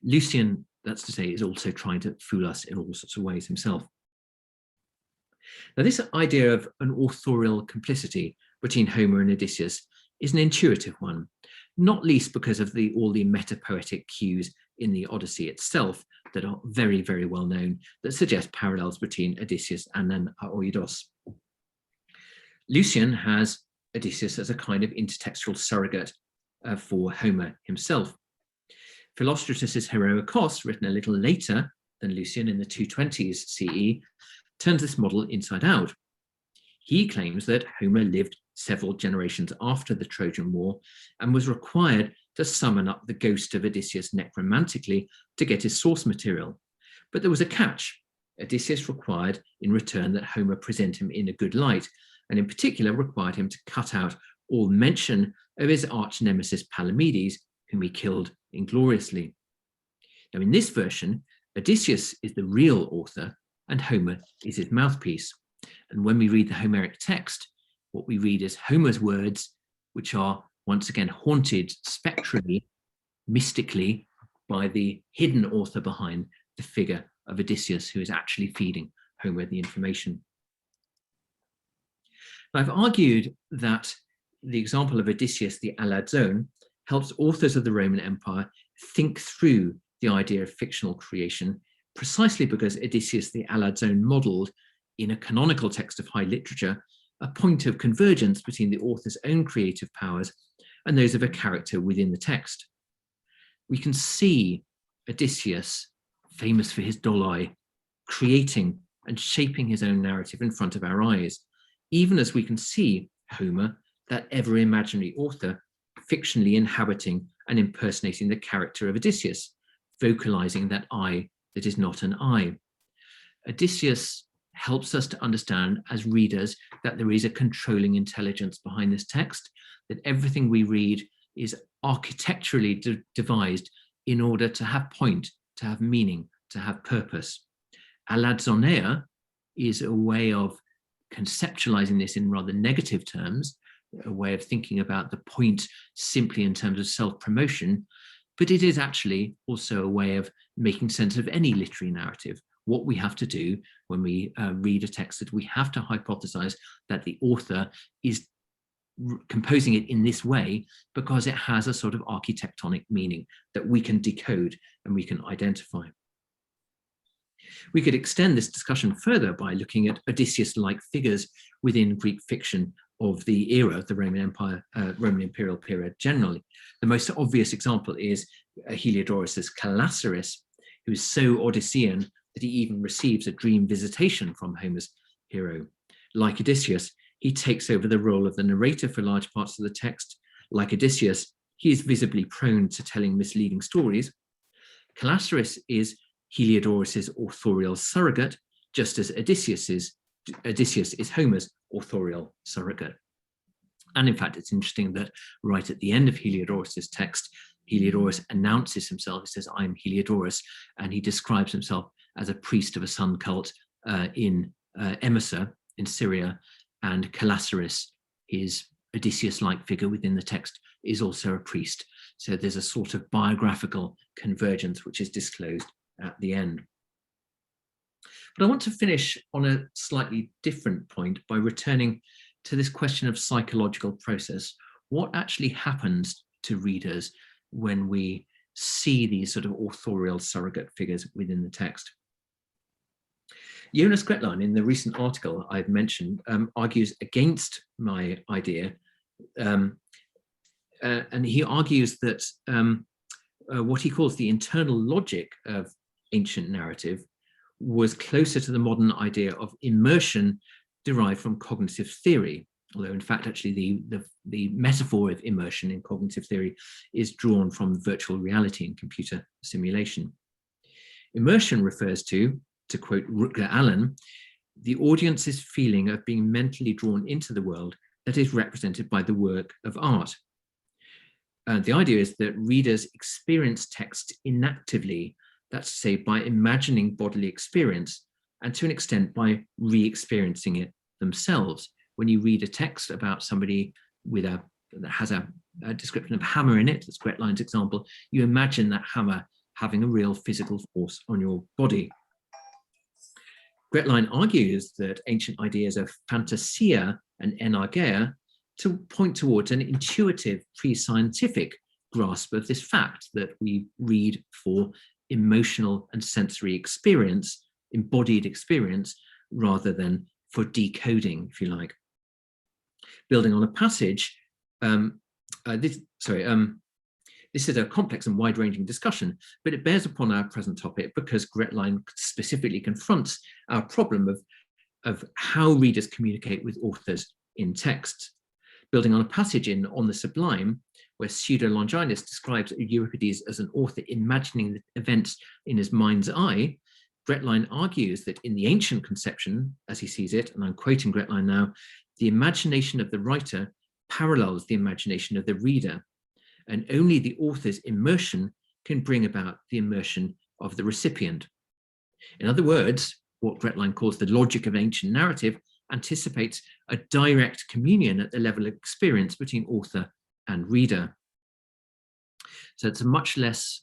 Lucian, that's to say, is also trying to fool us in all sorts of ways himself. Now, this idea of an authorial complicity between Homer and Odysseus is an intuitive one, not least because of all the meta-poetic cues in the Odyssey itself that are very, very well known, that suggest parallels between Odysseus and then Aidos. Lucian has Odysseus as a kind of intertextual surrogate for Homer himself. Philostratus's Heroikos, written a little later than Lucian in the 220s CE, turns this model inside out. He claims that Homer lived several generations after the Trojan War and was required to summon up the ghost of Odysseus necromantically to get his source material. But there was a catch. Odysseus required in return that Homer present him in a good light, and in particular required him to cut out all mention of his arch nemesis Palamedes, whom he killed ingloriously. Now, in this version, Odysseus is the real author and Homer is his mouthpiece. And when we read the Homeric text, what we read is Homer's words, which are once again haunted spectrally, mystically, by the hidden author behind the figure of Odysseus, who is actually feeding Homer the information. Now, I've argued that the example of Odysseus the alazon helps authors of the Roman Empire think through the idea of fictional creation, precisely because Odysseus the alazon modelled, in a canonical text of high literature, a point of convergence between the author's own creative powers and those of a character within the text. We can see Odysseus, famous for his doloi, creating and shaping his own narrative in front of our eyes, even as we can see Homer, that ever-imaginary author, fictionally inhabiting and impersonating the character of Odysseus, vocalizing that I that is not an I. Odysseus helps us to understand as readers that there is a controlling intelligence behind this text, that everything we read is architecturally devised in order to have point, to have meaning, to have purpose. Alazoneia is a way of conceptualizing this in rather negative terms, a way of thinking about the point simply in terms of self-promotion, but it is actually also a way of making sense of any literary narrative. What we have to do when we read a text, that we have to hypothesize that the author is composing it in this way because it has a sort of architectonic meaning that we can decode and we can identify. We could extend this discussion further by looking at Odysseus-like figures within Greek fiction of the era of the Roman Empire, Roman imperial period generally. The most obvious example is Heliodorus's Calassaris, who is so Odyssean that he even receives a dream visitation from Homer's hero. Like Odysseus, he takes over the role of the narrator for large parts of the text. Like Odysseus, he is visibly prone to telling misleading stories. Calassaris is Heliodorus's authorial surrogate, just as Odysseus is Homer's authorial surrogate. And in fact, it's interesting that right at the end of Heliodorus's text, Heliodorus announces himself. He says, "I'm Heliodorus," and he describes himself as a priest of a sun cult in Emesa in Syria, and Calassaris, his Odysseus-like figure within the text, is also a priest. So there's a sort of biographical convergence which is disclosed at the end. But I want to finish on a slightly different point by returning to this question of psychological process. What actually happens to readers when we see these sort of authorial surrogate figures within the text? Jonas Gretlein, in the recent article I've mentioned, argues against my idea, and he argues that what he calls the internal logic of ancient narrative was closer to the modern idea of immersion derived from cognitive theory, although in fact actually the metaphor of immersion in cognitive theory is drawn from virtual reality and computer simulation. Immersion refers to quote Rutger Allen, the audience's feeling of being mentally drawn into the world that is represented by the work of art. The idea is that readers experience text inactively, that's to say by imagining bodily experience, and to an extent by re-experiencing it themselves. When you read a text about somebody that has a description of hammer in it, that's Gretlein's example, you imagine that hammer having a real physical force on your body. Gretlein argues that ancient ideas of fantasia and enargeia to point towards an intuitive, pre-scientific grasp of this fact that we read for emotional and sensory experience, embodied experience, rather than for decoding, if you like. Building on a passage, this is a complex and wide-ranging discussion, but it bears upon our present topic because Gretlein specifically confronts our problem of how readers communicate with authors in text. Building on a passage in On the Sublime, where Pseudo-Longinus describes Euripides as an author imagining the events in his mind's eye, Gretlein argues that in the ancient conception, as he sees it, and I'm quoting Gretlein now, the imagination of the writer parallels the imagination of the reader, and only the author's immersion can bring about the immersion of the recipient. In other words, what Gretlein calls the logic of ancient narrative anticipates a direct communion at the level of experience between author and reader. So it's a much less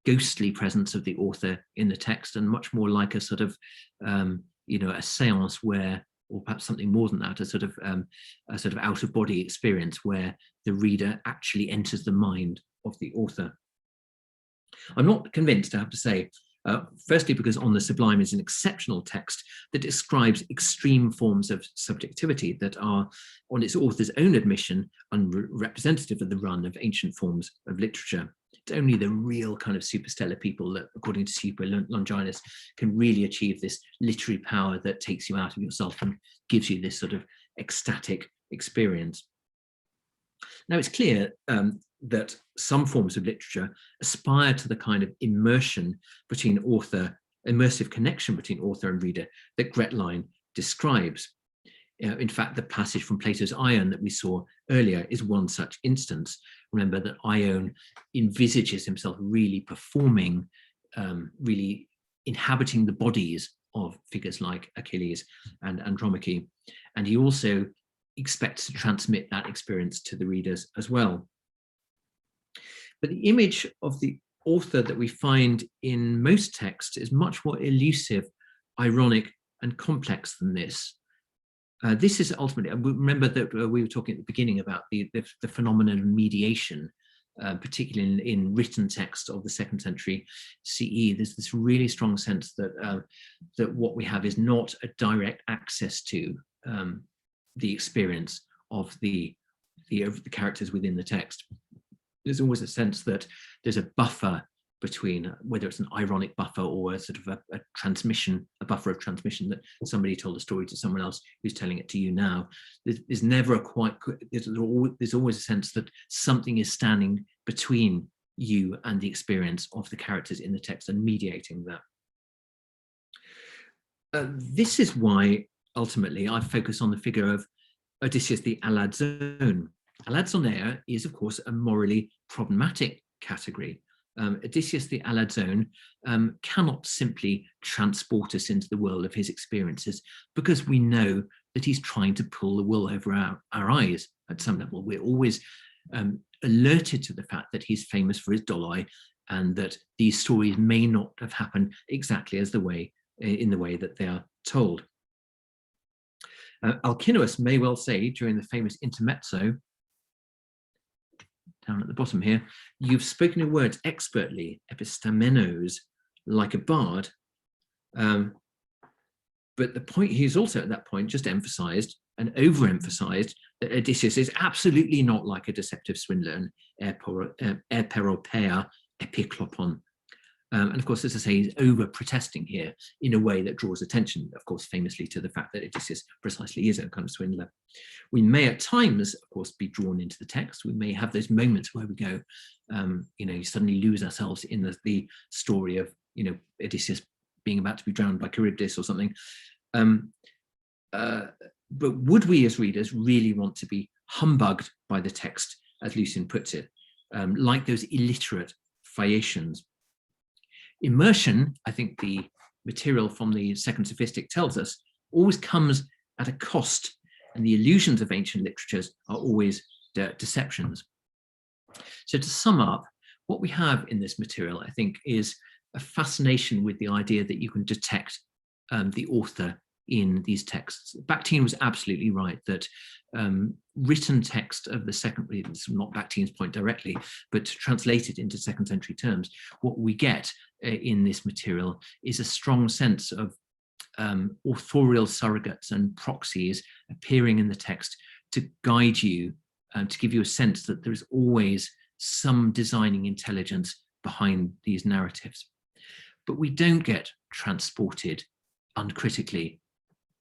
ghostly presence of the author in the text and much more like a sort of, a seance where, or perhaps something more than that, a sort of out-of-body experience where the reader actually enters the mind of the author. I'm not convinced, I have to say, firstly, because On the Sublime is an exceptional text that describes extreme forms of subjectivity that are, on its author's own admission, unrepresentative of the run of ancient forms of literature. It's only the real kind of superstellar people that, according to Pseudo-Longinus, can really achieve this literary power that takes you out of yourself and gives you this sort of ecstatic experience. Now, it's clear that some forms of literature aspire to the kind of immersive connection between author and reader that Gretlein describes. In fact, the passage from Plato's Ion that we saw earlier is one such instance. Remember that Ion envisages himself really performing, really inhabiting the bodies of figures like Achilles and Andromache. And he also expects to transmit that experience to the readers as well. But the image of the author that we find in most texts is much more elusive, ironic, and complex than this. This is ultimately, remember that we were talking at the beginning about the phenomenon of mediation, particularly in written text of the 2nd century CE. There's this really strong sense that that what we have is not a direct access to the experience of the characters within the text. There's always a sense that there's a buffer between, whether it's an ironic buffer or a sort of a transmission, a buffer of transmission, that somebody told a story to someone else who's telling it to you now. There's never a quite, there's always a sense that something is standing between you and the experience of the characters in the text and mediating that. This is why ultimately I focus on the figure of Odysseus the alazon. Alazonaire is, of course, a morally problematic category. Odysseus the alazon cannot simply transport us into the world of his experiences, because we know that he's trying to pull the wool over our eyes at some level. We're always alerted to the fact that he's famous for his doloi, and that these stories may not have happened exactly as in the way that they are told. Alcinous may well say during the famous intermezzo, down at the bottom here, "You've spoken in words expertly, epistamenos, like a bard." But the point, he's also at that point just emphasized and overemphasized that Odysseus is absolutely not like a deceptive swindler, an eperopea epiklopon. And of course, as I say, he's over-protesting here in a way that draws attention, of course, famously to the fact that Odysseus precisely is a kind of swindler. We may at times, of course, be drawn into the text. We may have those moments where we go, you suddenly lose ourselves in the story of, Odysseus being about to be drowned by Charybdis or something. But would we as readers really want to be humbugged by the text, as Lucian puts it, like those illiterate Phaeacians? Immersion, I think the material from the Second Sophistic tells us, always comes at a cost, and the illusions of ancient literatures are always deceptions. So to sum up, what we have in this material, I think, is a fascination with the idea that you can detect the author in these texts. Bakhtin was absolutely right that written text of the second, it's not Bakhtin's point directly, but translated into second century terms, what we get in this material is a strong sense of authorial surrogates and proxies appearing in the text to guide you, to give you a sense that there is always some designing intelligence behind these narratives. But we don't get transported uncritically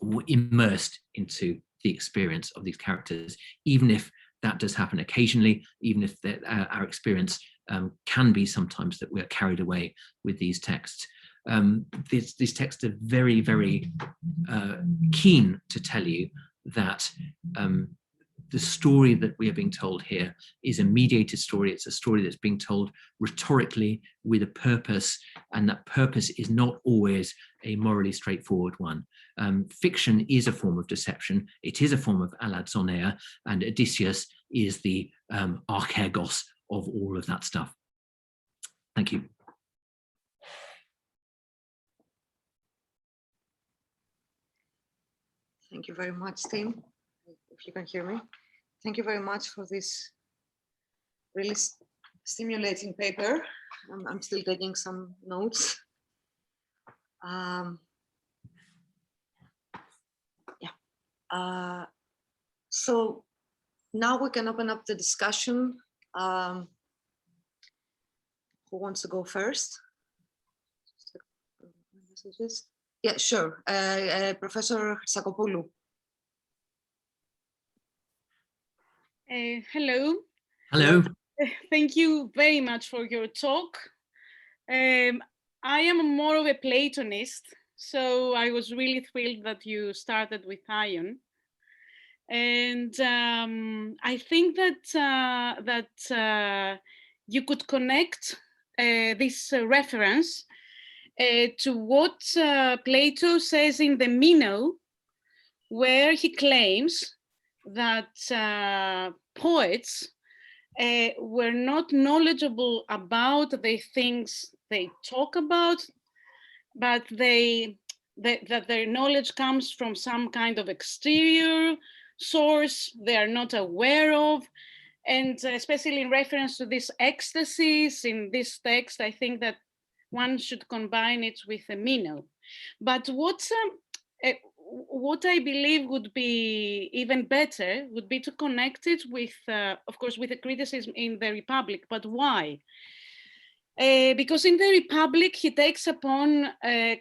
or immersed into the experience of these characters, even if that does happen occasionally, even if our experience can be sometimes that we're carried away with these texts. These texts are very, very keen to tell you that the story that we are being told here is a mediated story. It's a story that's being told rhetorically with a purpose, and that purpose is not always a morally straightforward one. Fiction is a form of deception. It is a form of alazoneia, and Odysseus is the archegos of all of that stuff. Thank you. Thank you very much, Tim. If you can hear me. Thank you very much for this really stimulating paper. I'm still taking some notes. So now we can open up the discussion. Who wants to go first? Yeah, sure. Professor Sakopoulou. Hello. Hello. Thank you very much for your talk. I am more of a Platonist, so I was really thrilled that you started with Ion. And I think that you could connect this reference to what Plato says in the Meno, where he claims that poets were not knowledgeable about the things they talk about, but that their knowledge comes from some kind of exterior source they are not aware of. And especially in reference to this ecstasies in this text, I think that one should combine it with the Meno. But what I believe would be even better would be to connect it with, of course, with the criticism in the Republic. But why? Because in the Republic, he takes upon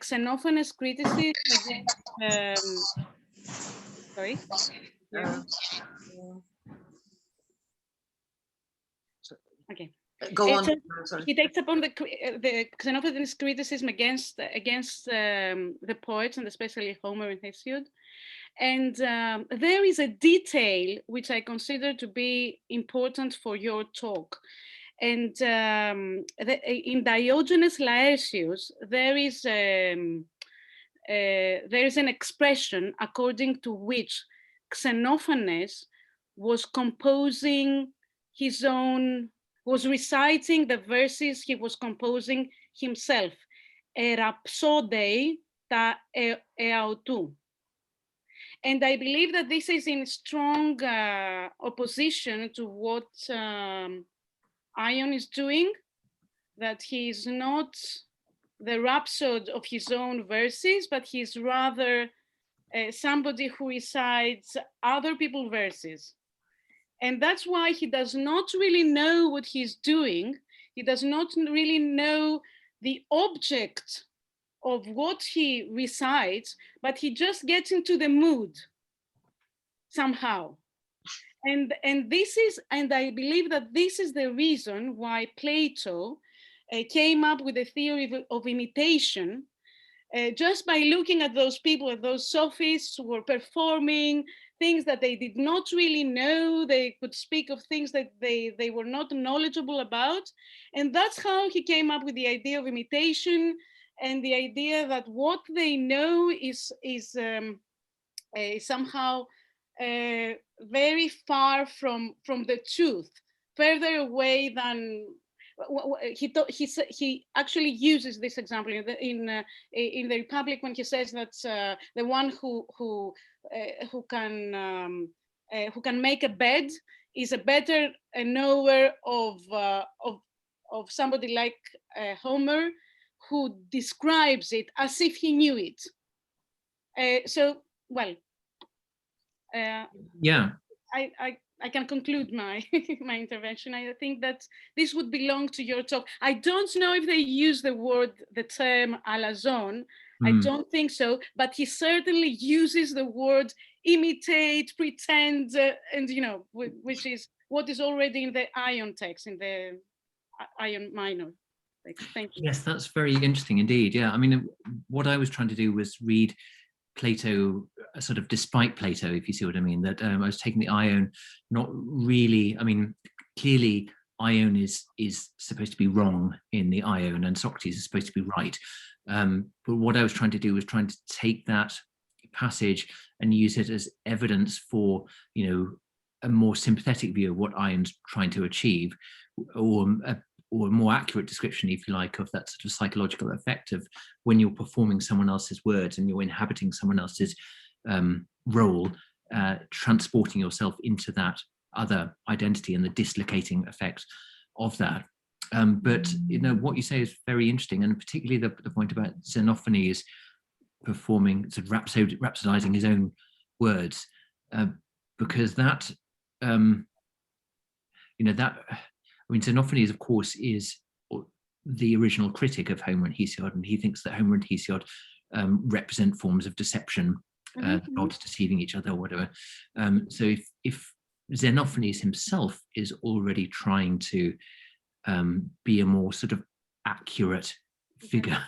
Xenophon's criticism against, sorry? Okay. Go on. He takes upon the Xenophon's criticism against the poets, and especially Homer and Hesiod. And there is a detail which I consider to be important for your talk. And in Diogenes Laertius, there is an expression according to which Xenophanes was composing his own, was reciting the verses he was composing himself, rhapsodei ta eautou. And I believe that this is in strong opposition to what Ion is doing, that he is not the rhapsode of his own verses, but he's rather somebody who recites other people's verses. And that's why he does not really know what he's doing. He does not really know the object of what he recites, but he just gets into the mood somehow. And this is, and I believe that this is the reason why Plato came up with the theory of imitation, just by looking at those people, at those sophists who were performing things that they did not really know. They could speak of things that they were not knowledgeable about. And that's how he came up with the idea of imitation, and the idea that what they know is somehow very far from the truth, further away than he actually uses this example in the Republic when he says that the one who can make a bed is a better knower of somebody like Homer, who describes it as if he knew it. So, well, yeah, I can conclude my my intervention. I think that this would belong to your talk. I don't know if they use the term alazon. I don't think so, but he certainly uses the word imitate, pretend, and which is what is already in the Ion text, in the Ion minor text. Thank you. Yes, that's very interesting indeed. Yeah, I mean, what I was trying to do was read Plato sort of despite Plato, if you see what I mean, that I was taking the Ion, not really, I mean, clearly Ion is supposed to be wrong in the Ion and Socrates is supposed to be right. But what I was trying to do was trying to take that passage and use it as evidence for, a more sympathetic view of what Ion's trying to achieve, or a more accurate description, if you like, of that sort of psychological effect of when you're performing someone else's words and you're inhabiting someone else's role, transporting yourself into that other identity and the dislocating effect of that. But what you say is very interesting, and particularly the point about Xenophanes performing, sort of rhapsodizing his own words, because that, Xenophanes, of course, is the original critic of Homer and Hesiod, and he thinks that Homer and Hesiod represent forms of deception, gods deceiving each other or whatever. So if Xenophanes himself is already trying to be a more sort of accurate figure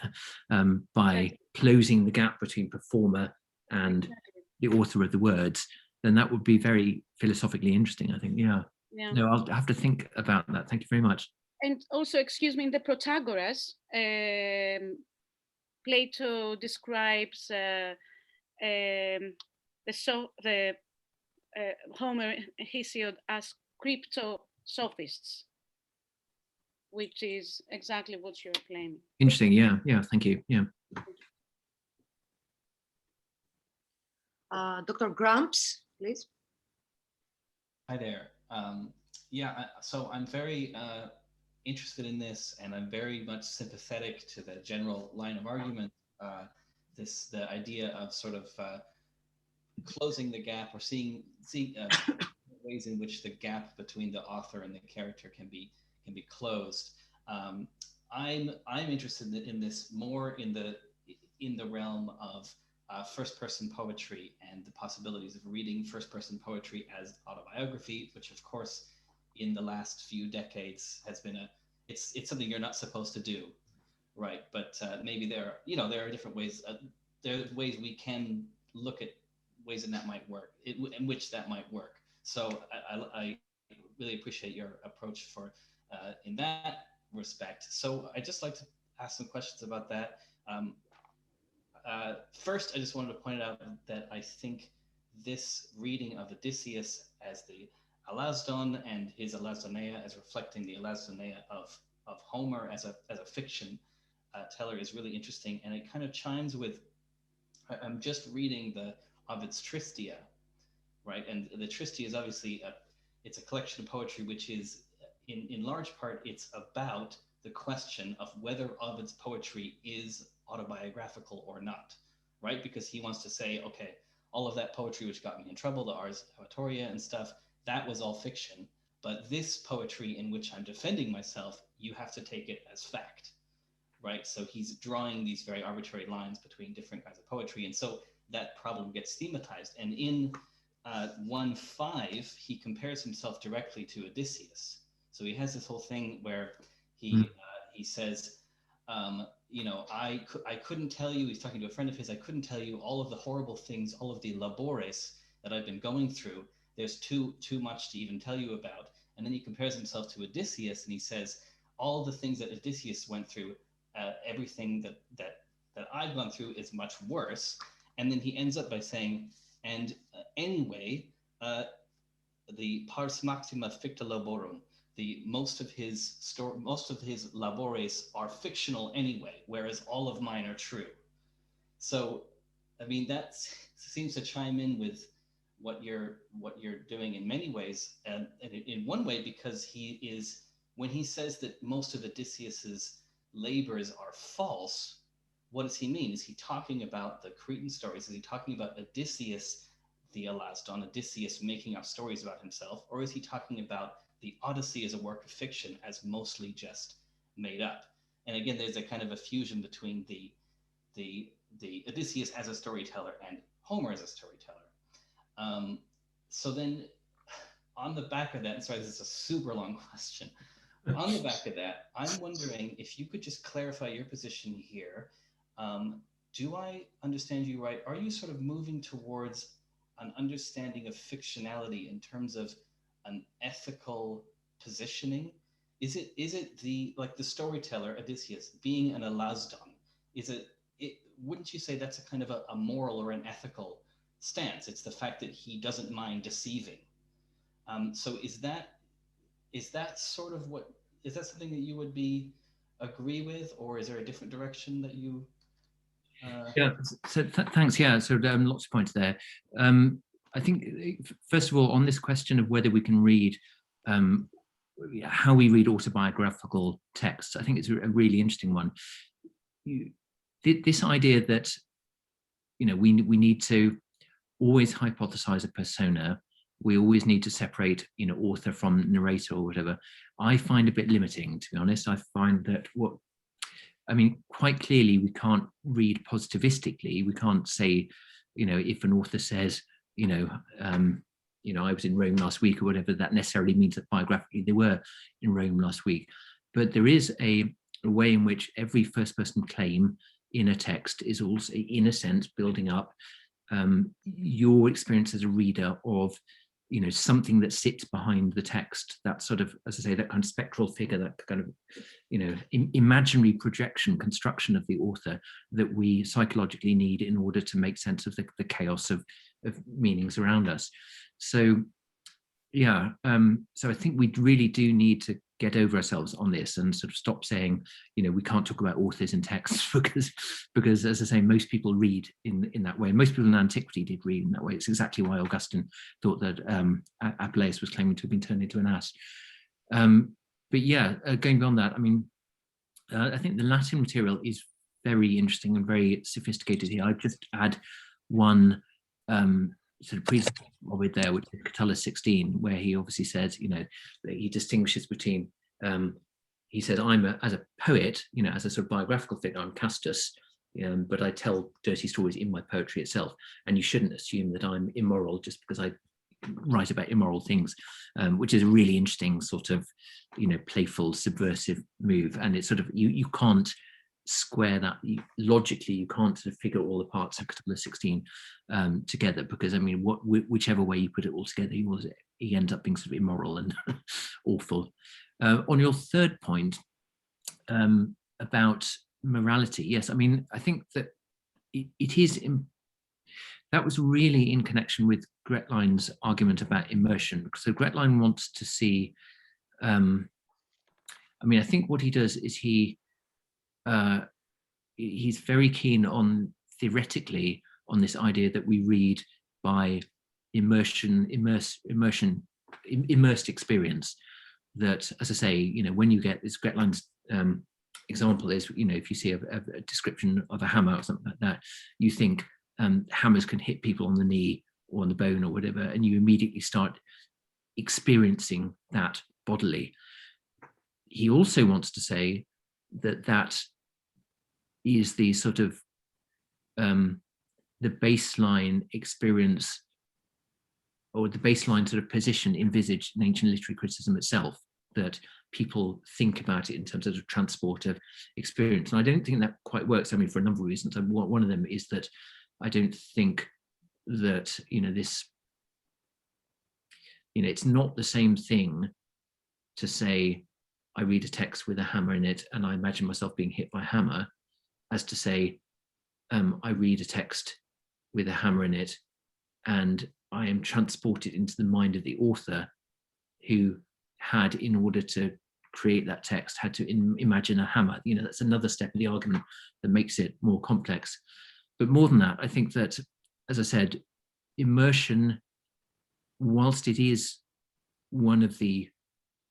by closing the gap between performer and the author of the words, then that would be very philosophically interesting, I think. Yeah. No, I'll have to think about that. Thank you very much. And also, excuse me, in the Protagoras, Plato describes the Homer and Hesiod as crypto-sophists, which is exactly what you're claiming. Interesting. Yeah. Thank you. Yeah. Dr. Gramps, please. Hi there. So I'm very interested in this, and I'm very much sympathetic to the general line of argument. The idea of sort of closing the gap, or seeing ways in which the gap between the author and the character can be closed. I'm interested in this more in the realm of first-person poetry and the possibilities of reading first-person poetry as autobiography, which of course in the last few decades has been it's something you're not supposed to do, right? But maybe there are different ways. There are ways we can look at ways that might work, in which that might work. So I really appreciate your approach for in that respect. So I'd just like to ask some questions about that. First, I just wanted to point out that I think this reading of Odysseus as the alazon and his alazoneia as reflecting the alazoneia of Homer as a fiction teller is really interesting, and it kind of chimes with, I'm just reading Ovid's Tristia, right? And the Tristia is obviously it's a collection of poetry which is in large part, it's about the question of whether Ovid's poetry is autobiographical or not, right? Because he wants to say, okay, all of that poetry which got me in trouble, the Ars Oratoria and stuff, that was all fiction. But this poetry in which I'm defending myself, you have to take it as fact, right? So he's drawing these very arbitrary lines between different kinds of poetry. And so that problem gets thematized. And in 1:5, he compares himself directly to Odysseus. So he has this whole thing where he says, you know, I couldn't tell you, he's talking to a friend of his, I couldn't tell you all of the horrible things, all of the labores that I've been going through. There's too much to even tell you about. And then he compares himself to Odysseus and he says, all the things that Odysseus went through, everything that I've gone through is much worse. And then he ends up by saying, and anyway, the pars maxima ficta laborum, most of his labores are fictional anyway, whereas all of mine are true. So, I mean, that seems to chime in with what you're doing in many ways, and in one way, because when he says that most of Odysseus's labors are false, what does he mean? Is he talking about the Cretan stories? Is he talking about Odysseus, the alazon, Odysseus making up stories about himself? Or is he talking about the Odyssey as a work of fiction as mostly just made up? And again, there's a kind of a fusion between the Odysseus as a storyteller and Homer as a storyteller. So then on the back of that, and sorry, this is a super long question. On the back of that, I'm wondering if you could just clarify your position here. Do I understand you right? Are you sort of moving towards an understanding of fictionality in terms of an ethical positioning? Is it the storyteller Odysseus being an alazon? Wouldn't you say that's a kind of a moral or an ethical stance? It's the fact that he doesn't mind deceiving. So is that sort of is that something that you would agree with, or is there a different direction that you? Yeah. So thanks. Yeah. So lots of points there. I think first of all, on this question of whether we can read, how we read autobiographical texts, I think it's a really interesting one. This idea that, you know, we need to always hypothesize a persona. We always need to separate, you know, author from narrator or whatever. I find a bit limiting, to be honest. I find that quite clearly we can't read positivistically. We can't say, you know, if an author says, you know, I was in Rome last week or whatever, that necessarily means that biographically they were in Rome last week. But there is a way in which every first person claim in a text is also, in a sense, building up your experience as a reader of, you know, something that sits behind the text, that sort of, as I say, that kind of spectral figure, that kind of, you know, imaginary projection, construction of the author that we psychologically need in order to make sense of the chaos of meanings around us. So, yeah, so I think we really do need to get over ourselves on this and sort of stop saying, you know, we can't talk about authors in texts because as I say, most people read in that way. Most people in antiquity did read in that way. It's exactly why Augustine thought that Apuleius was claiming to have been turned into an ass. But yeah, going beyond that, I mean, I think the Latin material is very interesting and very sophisticated here. I'd just add one sort of presentation of it there, which is Catullus 16, where he obviously says, you know, that he distinguishes between, he says, as a poet, you know, as a sort of biographical figure, I'm Castus, but I tell dirty stories in my poetry itself. And you shouldn't assume that I'm immoral just because I write about immoral things, which is a really interesting sort of, you know, playful, subversive move. And it's sort of, you can't square that logically. You can't sort of figure all the parts of Catullus 16 together, because I mean, whichever way you put it all together, he ends up being sort of immoral and awful. On your third point about morality, yes, I mean, I think that it is, that was really in connection with Gretline's argument about immersion. So Gretline wants to see, I mean, I think what he does is he's very keen on, theoretically, on this idea that we read by immersed experience. That, as I say, you know, when you get this, Gretline's example is, you know, if you see a description of a hammer or something like that, you think hammers can hit people on the knee or on the bone or whatever, and you immediately start experiencing that bodily. He also wants to say that that is the sort of the baseline experience, or the baseline sort of position envisaged in ancient literary criticism itself, that people think about it in terms of the transport of experience. And I don't think that quite works, I mean, for a number of reasons. And one of them is that I don't think that, you know, this, you know, it's not the same thing to say, I read a text with a hammer in it and I imagine myself being hit by a hammer, as to say, I read a text with a hammer in it and I am transported into the mind of the author, who had, in order to create that text, had to imagine a hammer. You know, that's another step of the argument that makes it more complex. But more than that, I think that, as I said, immersion, whilst it is one of the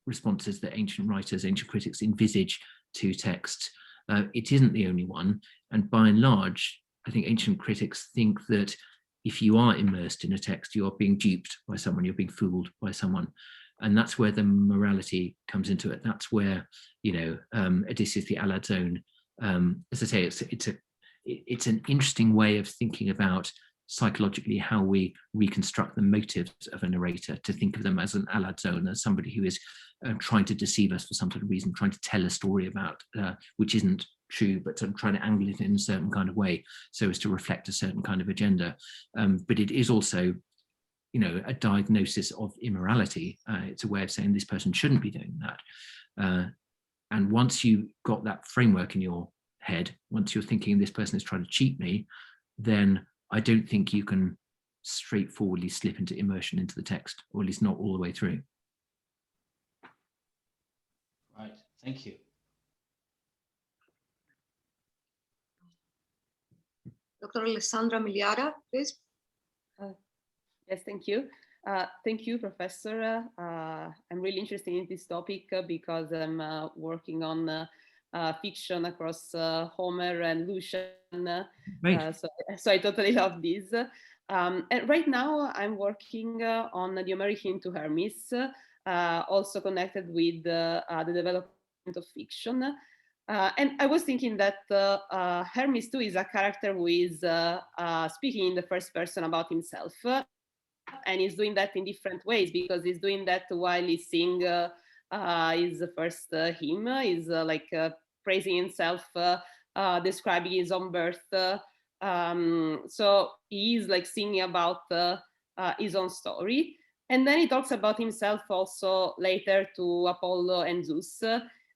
responses that ancient writers, ancient critics envisage to texts, it isn't the only one. And by and large, I think ancient critics think that if you are immersed in a text, you are being duped by someone, you're being fooled by someone. And that's where the morality comes into it. That's where, you know, Odysseus, the alazon, as I say, it's an interesting way of thinking about psychologically how we reconstruct the motives of a narrator, to think of them as an alazon, as somebody who is trying to deceive us for some sort of reason, trying to tell a story about which isn't true, but trying to angle it in a certain kind of way so as to reflect a certain kind of agenda. But it is also, you know, a diagnosis of immorality. It's a way of saying this person shouldn't be doing that. And once you got that framework in your head, once you're thinking this person is trying to cheat me, then I don't think you can straightforwardly slip into immersion into the text, or at least not all the way through. Right, thank you. Dr. Alessandra Miliara, please. Yes, thank you. Thank you, Professor. I'm really interested in this topic because I'm working on fiction across Homer and Lucian. So I totally love this. And right now I'm working on the Homeric hymn to Hermes, also connected with the development of fiction. And I was thinking that Hermes too is a character who is speaking in the first person about himself. And he's doing that in different ways, because he's doing that while he's singing his first hymn. He's praising himself, describing his own birth. So he's like singing about his own story. And then he talks about himself also later to Apollo and Zeus.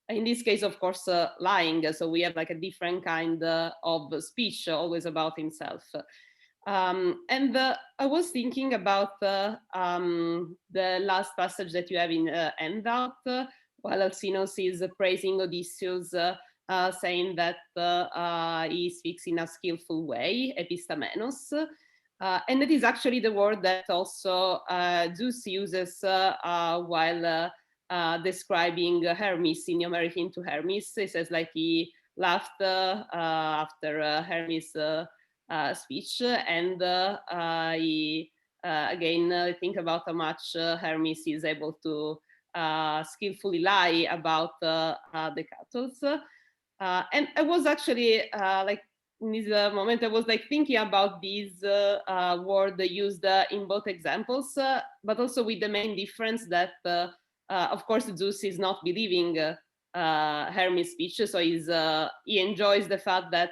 In this case, of course, lying. So we have like a different kind of speech, always about himself. And I was thinking about the last passage that you have in handout, while Alcinous is praising Odysseus, saying that he speaks in a skillful way, epistamenos. And it is actually the word that also Zeus uses while describing Hermes in the Homeric hymn to Hermes. He says like he laughed after Hermes' speech, and he again think about how much Hermes is able to skillfully lie about the Catos. And I was actually like in this moment I was like thinking about this word used in both examples, but also with the main difference that of course Zeus is not believing Hermes' speech, so he enjoys the fact that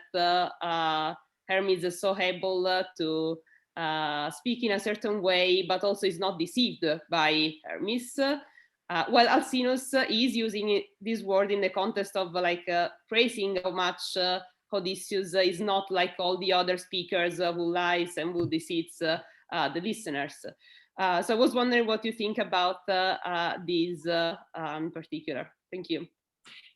Hermes is so able to speak in a certain way, but also is not deceived by Hermes. Well, Alcinous is using this word in the context of like praising how much Odysseus is not like all the other speakers who lies and who deceits the listeners. So I was wondering what you think about these in particular. Thank you.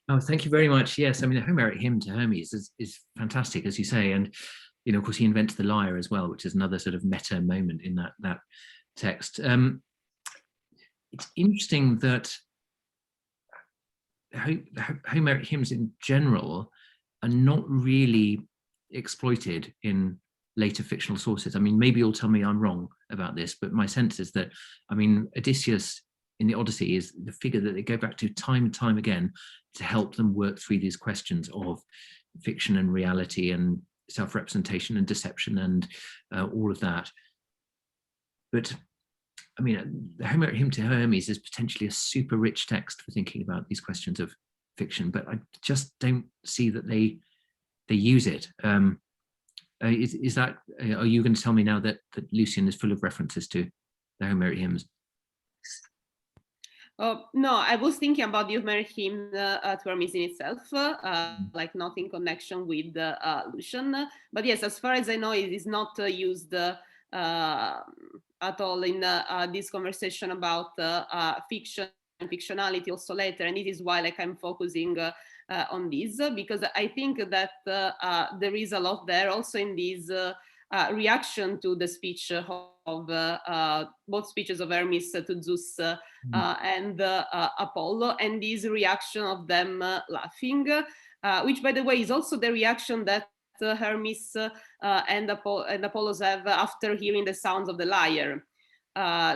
Oh, thank you very much. Yes, I mean, the Homeric hymn to Hermes is fantastic, as you say, and of course, he invents the lyre as well, which is another sort of meta moment in that text. It's interesting that Homeric hymns in general are not really exploited in later fictional sources. I mean, maybe you'll tell me I'm wrong about this, but my sense is that, I mean, Odysseus in the Odyssey is the figure that they go back to time and time again to help them work through these questions of fiction and reality and self-representation and deception and all of that. But I mean, the Homeric hymn to Hermes is potentially a super rich text for thinking about these questions of fiction, but I just don't see that they use it. Is that, are you going to tell me now that Lucian is full of references to the Homeric hymns? No, I was thinking about the Homeric hymn to Hermes in itself, like not in connection with Lucian. But yes, as far as I know, it is not used at all in this conversation about fiction and fictionality also later. And it is why like I'm focusing on this, because I think that there is a lot there also in this reaction to the speech of both speeches of Hermes to Zeus and Apollo, and this reaction of them laughing, which by the way is also the reaction that Hermes and Apollos have after hearing the sounds of the lyre.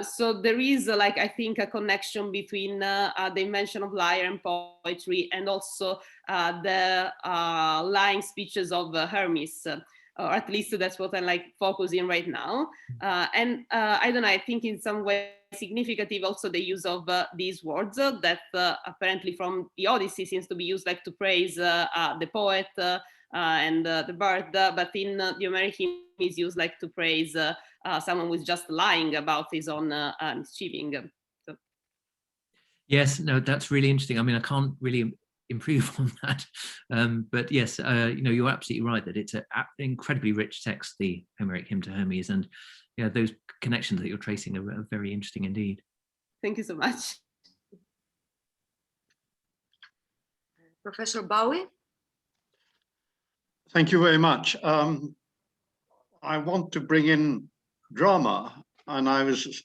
So there is like, I think, a connection between the invention of lyre and poetry and also the lying speeches of Hermes. Or at least that's what I'm like focusing right now. And I don't know, I think in some way significant also the use of these words that apparently from the Odyssey seems to be used like to praise the poet and the bard, but in the Homeric hymn is used like to praise someone who's just lying about his own mischieving. So. Yes, no, that's really interesting. I mean, I can't really improve on that, but yes, you're absolutely right that it's an incredibly rich text, the Homeric hymn to Hermes, and those connections that you're tracing are very interesting indeed. Thank you so much. Professor Bowie? Thank you very much. I want to bring in drama, and I was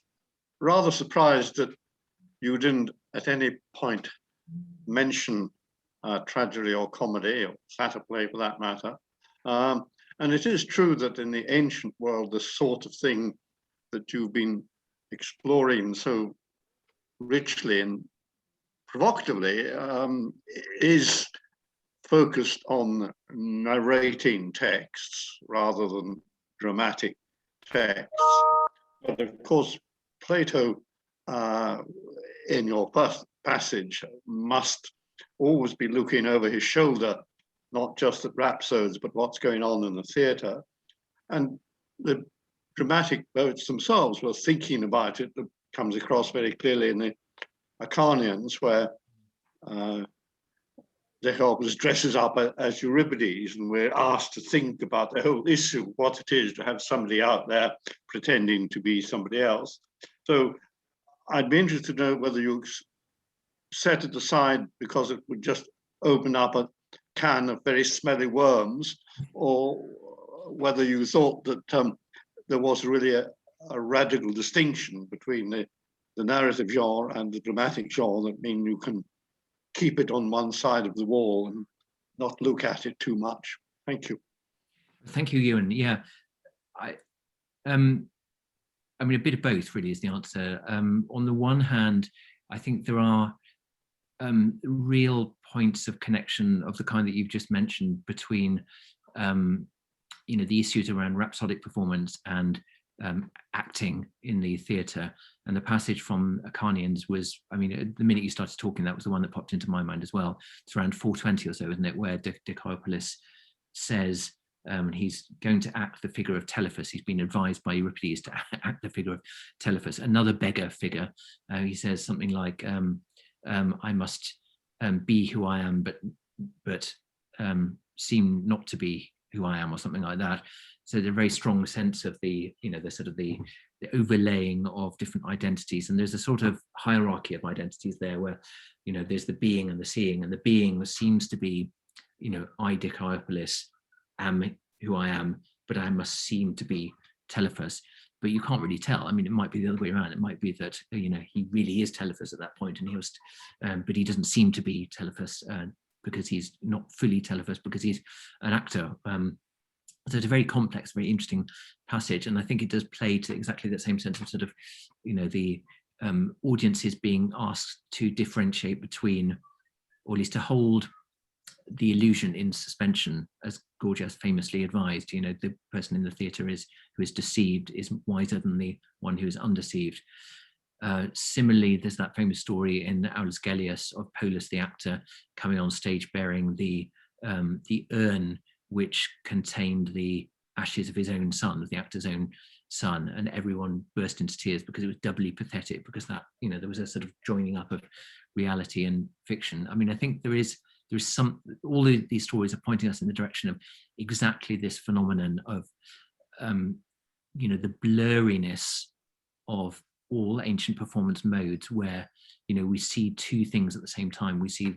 rather surprised that you didn't at any point mention tragedy or comedy or satyr play for that matter. And it is true that in the ancient world, the sort of thing that you've been exploring so richly and provocatively is focused on narrating texts rather than dramatic texts. But of course, Plato, in your passage, must always be looking over his shoulder, not just at rhapsodes, but what's going on in the theatre. And the dramatic poets themselves were thinking about it. That comes across very clearly in the Acharnians, where Jacobus dresses up as Euripides, and we're asked to think about the whole issue, what it is to have somebody out there pretending to be somebody else. So I'd be interested to know whether you set it aside because it would just open up a can of very smelly worms, or whether you thought that there was really a radical distinction between the narrative genre and the dramatic genre, that mean you can keep it on one side of the wall and not look at it too much. Thank you. Thank you, Ewan. Yeah, I mean, a bit of both really is the answer. On the one hand, I think there are real points of connection of the kind that you've just mentioned between, the issues around rhapsodic performance and acting in the theatre. And the passage from Acharnians was, I mean, the minute you started talking, that was the one that popped into my mind as well. It's around 420 or so, isn't it, where Dicaeopolis says he's going to act the figure of Telephus. He's been advised by Euripides to act the figure of Telephus, another beggar figure. He says something like, I must be who I am, but seem not to be who I am, or something like that. So there's a very strong sense of the sort of the overlaying of different identities, and there's a sort of hierarchy of identities there, where there's the being and the seeing, and the being seems to be I, Diciopolis, am who I am, but I must seem to be Telephus. But you can't really tell. I mean, it might be the other way around. It might be that he really is Telephus at that point, and he was, but he doesn't seem to be Telephus because he's not fully Telephus, because he's an actor. So it's a very complex, very interesting passage, and I think it does play to exactly that same sense of sort of, the audiences being asked to differentiate between, or at least to hold the illusion in suspension, as Gorgias famously advised. The person in the theatre who is deceived is wiser than the one who is undeceived. Similarly, there's that famous story in Aulus Gellius of Polus the actor coming on stage bearing the urn which contained the ashes of his own son, of the actor's own son, and everyone burst into tears because it was doubly pathetic, because that there was a sort of joining up of reality and fiction. I mean, I think there is some, all of these stories are pointing us in the direction of exactly this phenomenon of the blurriness of all ancient performance modes, where we see two things at the same time. We see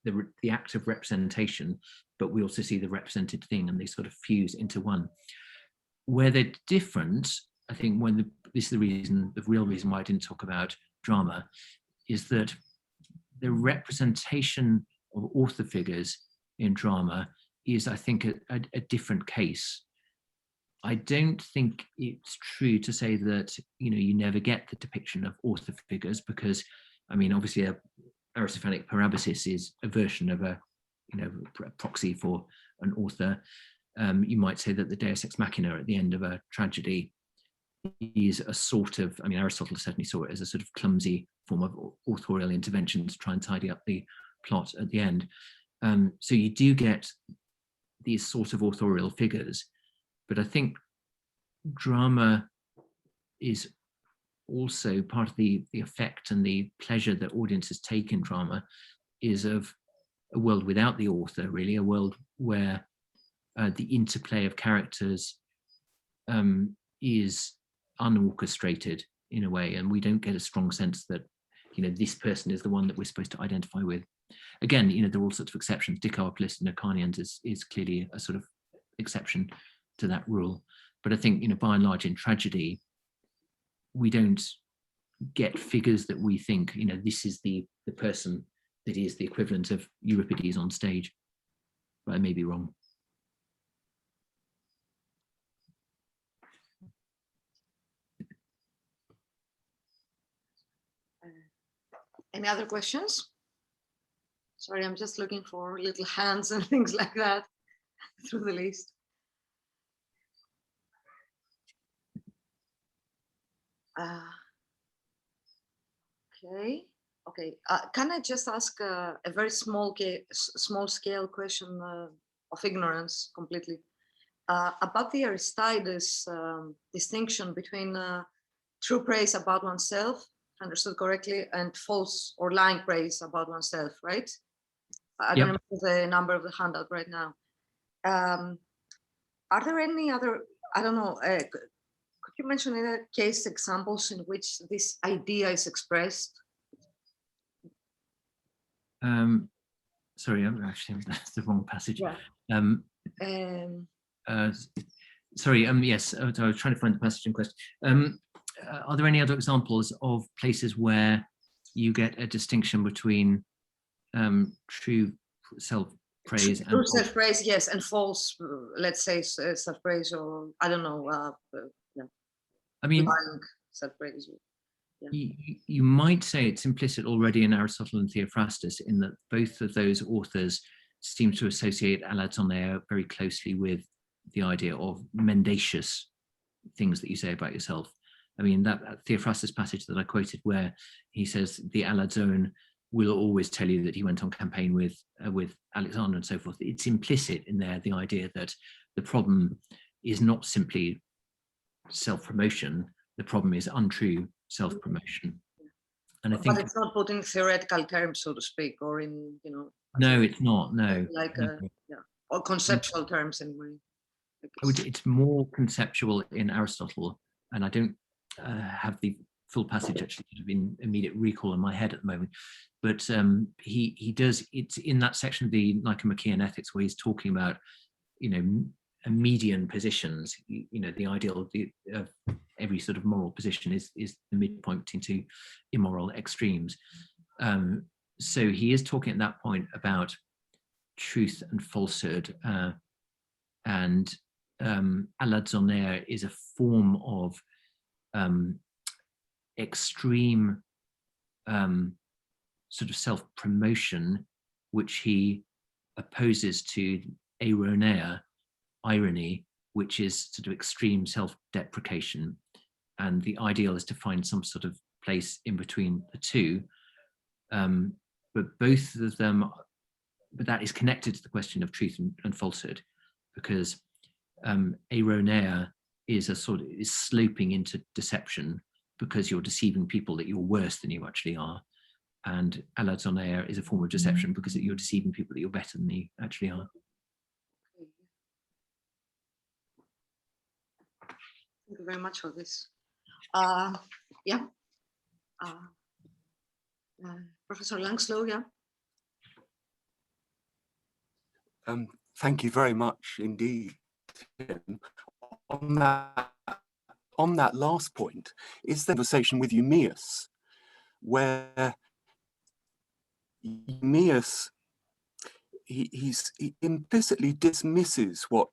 the act of representation, but we also see the represented thing, and they sort of fuse into one. Where they're different, I think, this is the real reason why I didn't talk about drama, is that the representation of author figures in drama is, I think, a different case. I don't think it's true to say that you never get the depiction of author figures, because I mean, obviously Aristophanic parabasis is a version of a proxy for an author. You might say that the Deus ex machina at the end of a tragedy is a sort of, I mean, Aristotle certainly saw it as a sort of clumsy form of authorial intervention to try and tidy up the plot at the end. So you do get these sort of authorial figures, but I think drama is also part of the effect and the pleasure that audiences take in drama is of a world without the author, really, a world where the interplay of characters is unorchestrated in a way, and we don't get a strong sense that this person is the one that we're supposed to identify with. Again, there are all sorts of exceptions. Diciopolis and Acharnians is clearly a sort of exception to that rule. But I think, by and large in tragedy, we don't get figures that we think, this is the person that is the equivalent of Euripides on stage. But I may be wrong. Any other questions? Sorry, I'm just looking for little hands and things like that through the list. Okay. Can I just ask a very small scale question of ignorance completely about the Aristides distinction between true praise about oneself, if understood correctly, and false or lying praise about oneself, right? I don't remember the number of the handout right now. Are there any other, I don't know, could you mention any case examples in which this idea is expressed? Sorry, that's the wrong passage. Yeah. Sorry, yes, I was trying to find the passage in question. Are there any other examples of places where you get a distinction between true self-praise and true self-praise, yes, and false, let's say, self-praise, or I don't know. I mean, self-praise. Yeah. You might say it's implicit already in Aristotle and Theophrastus, in that both of those authors seem to associate alazon very closely with the idea of mendacious things that you say about yourself. I mean, that Theophrastus passage that I quoted, where he says the alazon will always tell you that he went on campaign with Alexander and so forth. It's implicit in there, the idea that the problem is not simply self-promotion, the problem is untrue self-promotion. And I think but it's not put in theoretical terms, so to speak, or in, you know. no, it's not. No, Like no. yeah, or conceptual terms anyway. It's more conceptual in Aristotle, and I don't have the full passage actually sort of in immediate recall in my head at the moment. But he does. It's in that section of the Nicomachean Ethics where he's talking about, you know, median positions. You know, the ideal of every sort of moral position is the midpoint between two immoral extremes. So he is talking at that point about truth and falsehood, and alazon is a form of extreme sort of self-promotion, which he opposes to aironeia, irony, which is sort of extreme self-deprecation. And the ideal is to find some sort of place in between the two. But both of them, but that is connected to the question of truth and falsehood, because aironeia is sloping into deception because you're deceiving people that you're worse than you actually are. And alazoneia is a form of deception because you're deceiving people that you're better than you actually are. Thank you very much for this. Yeah. Professor Langslow, yeah. Thank you very much indeed, Tim. On that last point is the conversation with Eumaeus, where Eumaeus he implicitly dismisses what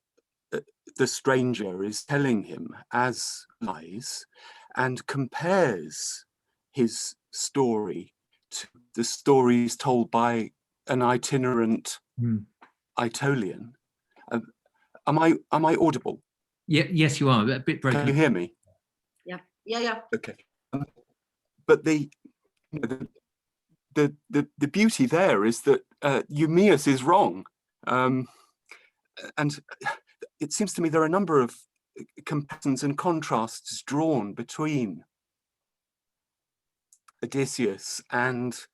the stranger is telling him as lies, and compares his story to the stories told by an itinerant Aetolian. Am I audible? Yeah, yes, you are. A bit broken. Can you hear me? Yeah. Okay. But the beauty there is that Eumaeus is wrong, and it seems to me there are a number of comparisons and contrasts drawn between Odysseus and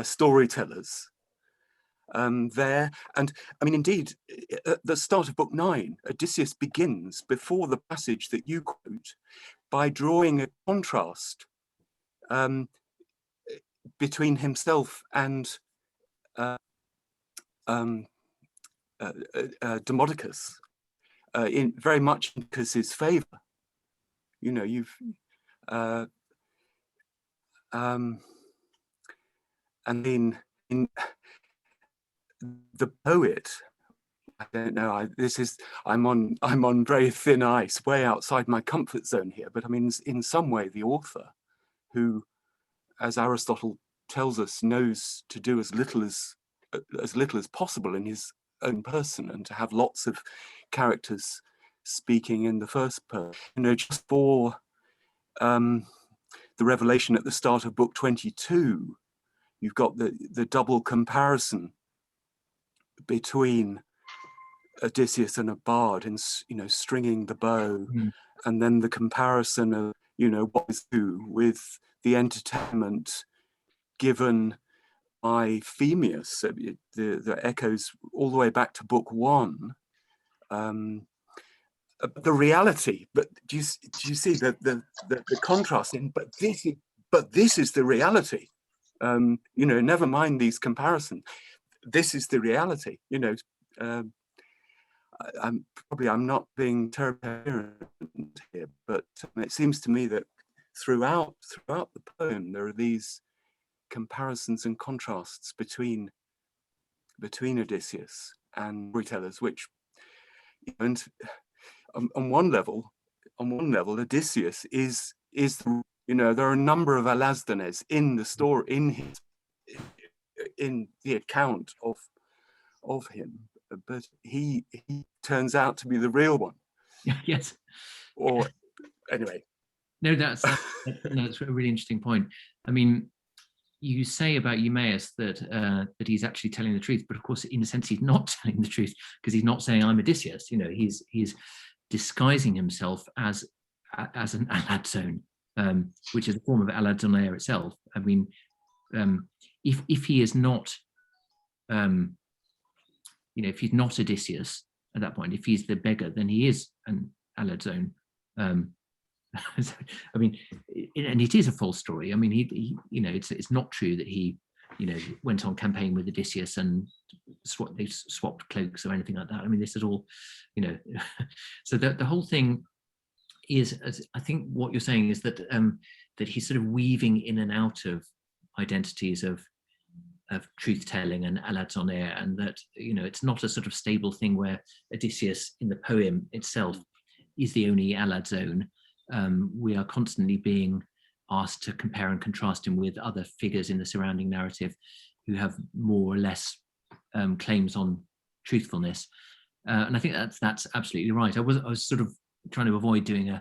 storytellers there. And I mean, indeed, at the start of book 9, Odysseus begins, before the passage that you quote, by drawing a contrast between himself and Demodocus, in very much in Demodocus's favor. You know, and in the poet, I don't know, I'm on very thin ice, way outside my comfort zone here, but I mean, in some way, the author, who, as Aristotle tells us, knows to do as little as possible in his own person, and to have lots of characters speaking in the first person. You know, just for the revelation at the start of book 22, you've got the double comparison between Odysseus and a bard, and, you know, stringing the bow, and then the comparison of, you know, what is who with the entertainment given by Phemius. The echoes all the way back to book 1. The reality, but do you see the contrast in? But this is the reality. You know, never mind these comparisons. This is the reality. You know, I'm not being terribly here, but it seems to me that throughout the poem there are these comparisons and contrasts between Odysseus and storytellers, which, and on one level, Odysseus is, you know, there are a number of alazdones in the story, in the account of him, but he turns out to be the real one. Yes. Or anyway. No, that's a really interesting point. I mean, you say about Eumaeus that he's actually telling the truth, but of course, in a sense, he's not telling the truth, because he's not saying I'm Odysseus. You know, he's disguising himself as an alazon. which is a form of alazon itself. I mean, if he is not, if he's not Odysseus at that point, if he's the beggar, then he is an alazon. I mean, and it is a false story. I mean, he it's not true that he, went on campaign with Odysseus and they swapped cloaks or anything like that. I mean, this is all, so the whole thing is, as I think what you're saying is that that he's sort of weaving in and out of identities of truth-telling and alazon, and that it's not a sort of stable thing where Odysseus in the poem itself is the only alazon. We are constantly being asked to compare and contrast him with other figures in the surrounding narrative who have more or less claims on truthfulness, and I think that's absolutely right. I was sort of trying to avoid doing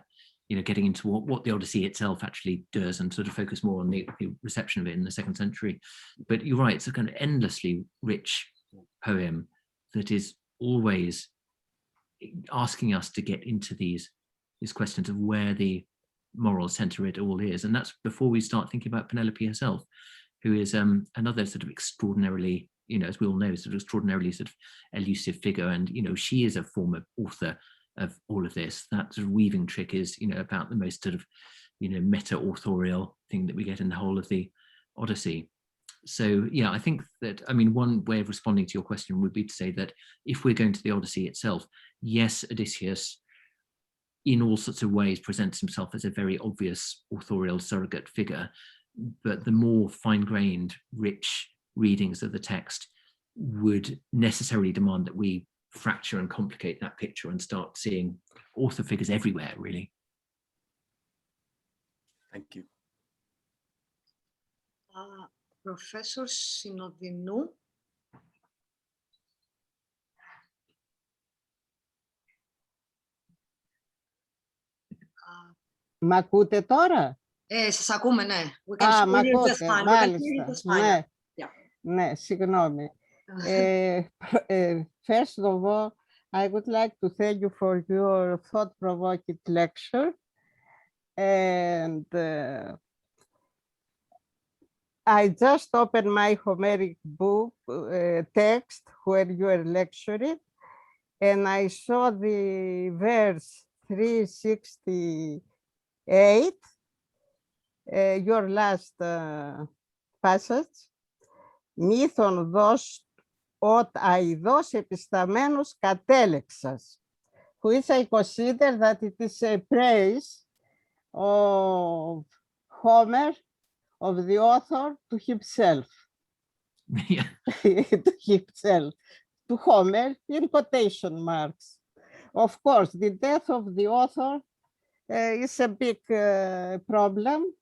getting into what the Odyssey itself actually does and sort of focus more on the reception of it in the 2nd century. But you're right, it's a kind of endlessly rich poem that is always asking us to get into these questions of where the moral center it all is. And that's before we start thinking about Penelope herself, who is another sort of extraordinarily, as we all know, sort of extraordinarily sort of elusive figure. And, she is a former author of all of this. That sort of weaving trick is, about the most sort of, meta-authorial thing that we get in the whole of the Odyssey. So, yeah, I think that, one way of responding to your question would be to say that if we're going to the Odyssey itself, yes, Odysseus, in all sorts of ways, presents himself as a very obvious authorial surrogate figure, but the more fine-grained, rich readings of the text would necessarily demand that we fracture and complicate that picture and start seeing author figures everywhere, really. Thank you. Professor Synodinou. Μ' ακούτε τώρα? Σας ακούμε, ναι. Μ' ακούτε, μάλιστα. Ναι, συγγνώμη. First of all, I would like to thank you for your thought-provoking lecture. And I just opened my Homeric book text where you are lecturing, and I saw the verse 368, your last passage. Μύθον δώσ' οτ αηδός επισταμένος κατέλεξας, which I consider that it is a praise of Homer, of the author, to himself. Yeah. To himself, to Homer, in quotation marks. Of course, the death of the author is a big problem.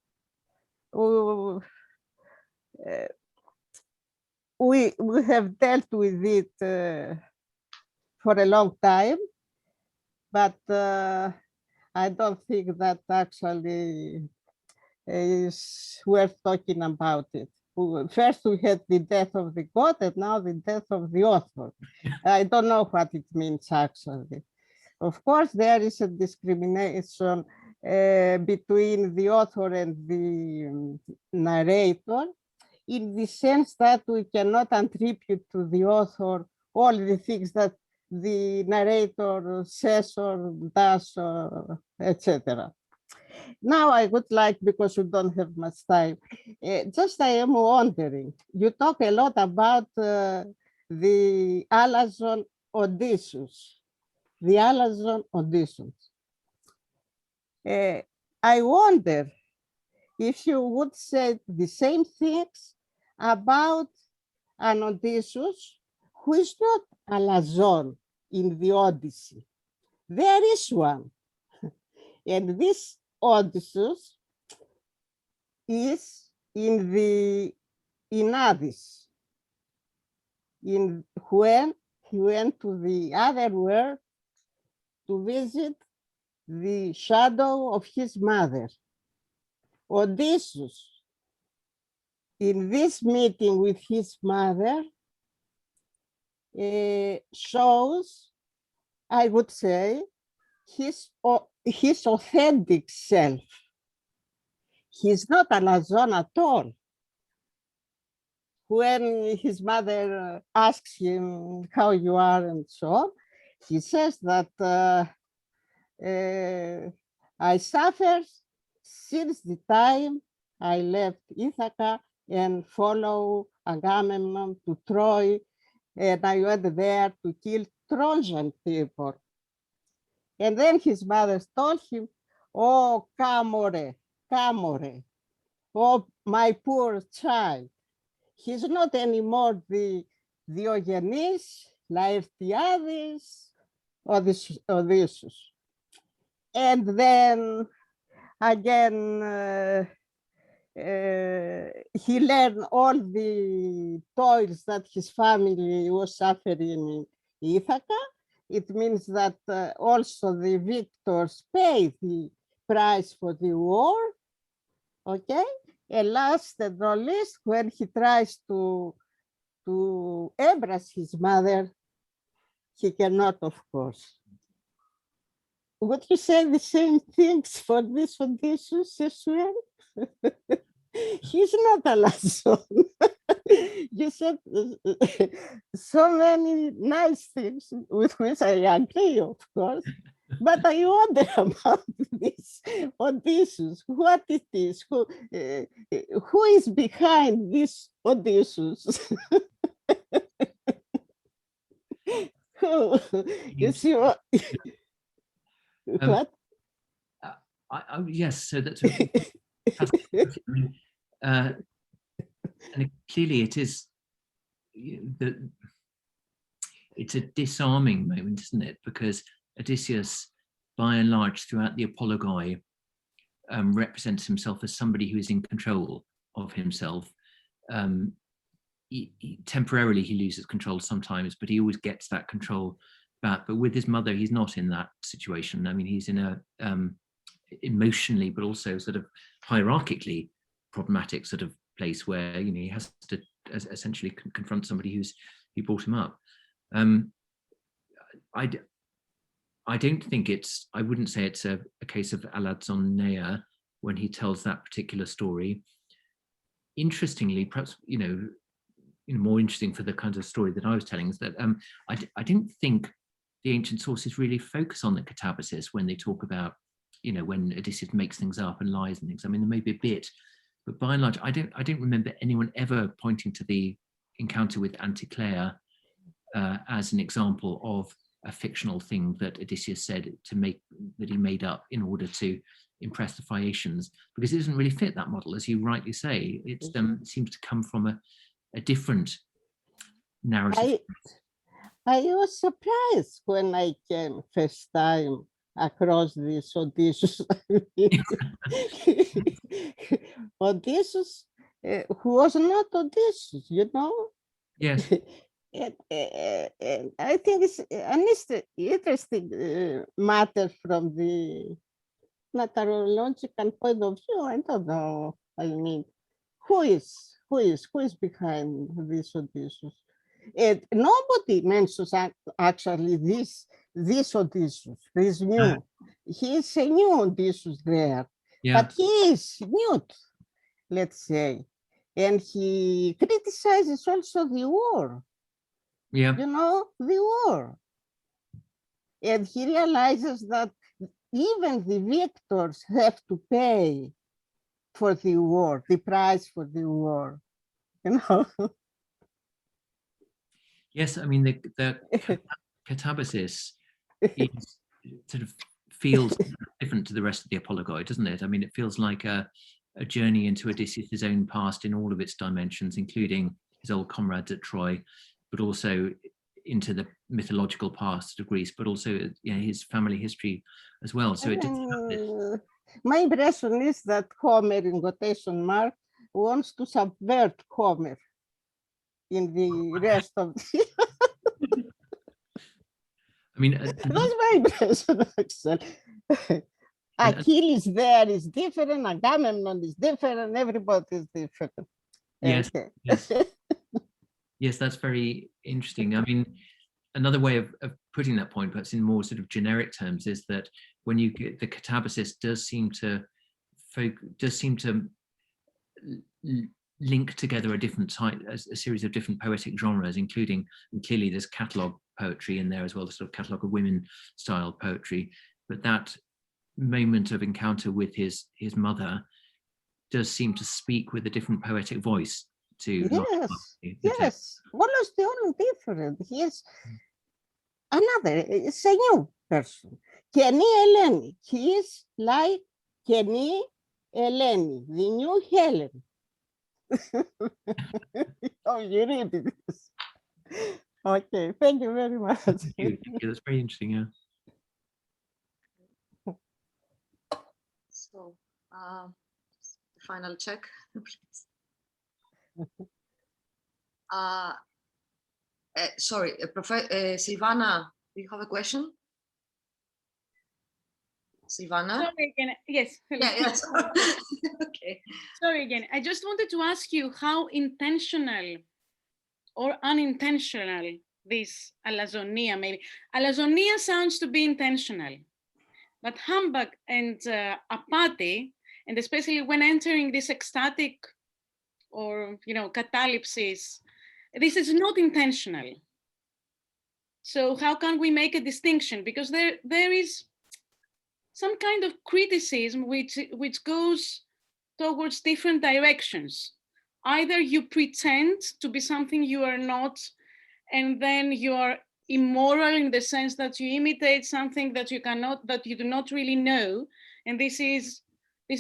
We have dealt with it for a long time, but I don't think that actually is worth talking about it. First we had the death of the god, and now the death of the author. I don't know what it means actually. Of course, there is a discrimination between the author and the narrator, in the sense that we cannot attribute to the author all the things that the narrator says or does, etc. Now I would like, because we don't have much time, just I am wondering, you talk a lot about the alazon Odysseus, the alazon Odysseus. I wonder if you would say the same things about an Odysseus who is not alazon in the Odyssey. There is one. And this Odysseus is in Athens, when he went to the other world to visit the shadow of his mother. Odysseus, in this meeting with his mother, shows, I would say, his authentic self. he's not alazon at all. When his mother asks him how you are and so on, he says that I suffered since the time I left Ithaca and follow Agamemnon to Troy, and I went there to kill Trojan people. And then his mother told him, oh, Camore, oh, my poor child. He's not anymore the Diogenes, Laertiades, or Odysseus. And then again, he learned all the toils that his family was suffering in Ithaca. It means that also the victors pay the price for the war, okay? And last and not least, when he tries to embrace his mother, he cannot, of course. Would you say the same things for this Odysseus as well? He's not alazon. You said so many nice things with which I agree, of course. But I wonder about this Odysseus, what it is, who is behind this Odysseus? Who? You see what? What? Yes, so that's and clearly it is it's a disarming moment, isn't it? Because Odysseus, by and large, throughout the apology, represents himself as somebody who is in control of himself. Temporarily, he loses control sometimes, but he always gets that control back. But with his mother, he's not in that situation. I mean, he's in a emotionally, but also sort of hierarchically problematic sort of place where, you know, he has to essentially confront somebody who brought him up. I don't think I wouldn't say it's a case of alazoneia when he tells that particular story. Interestingly, perhaps, you know, more interesting for the kind of story that I was telling is that I don't think the ancient sources really focus on the catabasis when they talk about, you know, when Odysseus makes things up and lies and things. I mean, there may be a bit, but by and large, I don't remember anyone ever pointing to the encounter with Anticlea as an example of a fictional thing that Odysseus said that he made up in order to impress the Phaeacians, because it doesn't really fit that model, as you rightly say. It seems to come from a different narrative. I was surprised when I came first time across this Odysseus. Odysseus, who was not Odysseus, you know? Yes. And I think it's an interesting matter from the meteorological point of view. I don't know. I mean, who is behind this Odysseus? And nobody mentions actually this Odysseus. This new. He's a new Odysseus there, but he is nude, let's say, and he criticizes also the war. Yeah, you know, the war, and he realizes that even the victors have to pay for the war, the price for the war. You know. Yes, I mean the catabasis is sort of feels different to the rest of the apology, doesn't it? I mean, it feels like a journey into Odysseus' own past in all of its dimensions, including his old comrades at Troy, but also into the mythological past of Greece, but also, you know, his family history as well. So it did. My impression is that Homer, in quotation mark, wants to subvert Homer in the rest of the I mean, that's my impression, actually. Achilles there is different, Agamemnon is different, everybody is different. Yes, Okay. yes. Yes, that's very interesting. I mean, another way of putting that point, perhaps in more sort of generic terms, is that when you get the catabasis does seem to does seem to link together a different type, a series of different poetic genres, including, and clearly there's catalogue poetry in there as well, the sort of catalogue of women style poetry. But that moment of encounter with his mother does seem to speak with a different poetic voice to yes, almost the only different. He is another, it's a new person. Kenny Eleni, he is like Kenny Eleni, the new Helen. Oh, you read this. Okay, thank you very much. Thank you. That's very interesting, yeah. So, final check, please. Sorry, Silvana, do you have a question? Silvana? Sorry again. Yes. Yeah, yes. Okay. Sorry again. I just wanted to ask you how intentional or unintentional this alazonia maybe. Alazonia sounds to be intentional, but humbug and apathy, and especially when entering this ecstatic or, you know, catalepsis, this is not intentional. So how can we make a distinction? Because there is some kind of criticism which goes towards different directions. Either you pretend to be something you are not, and then you are immoral in the sense that you imitate something that you cannot, that you do not really know, and this is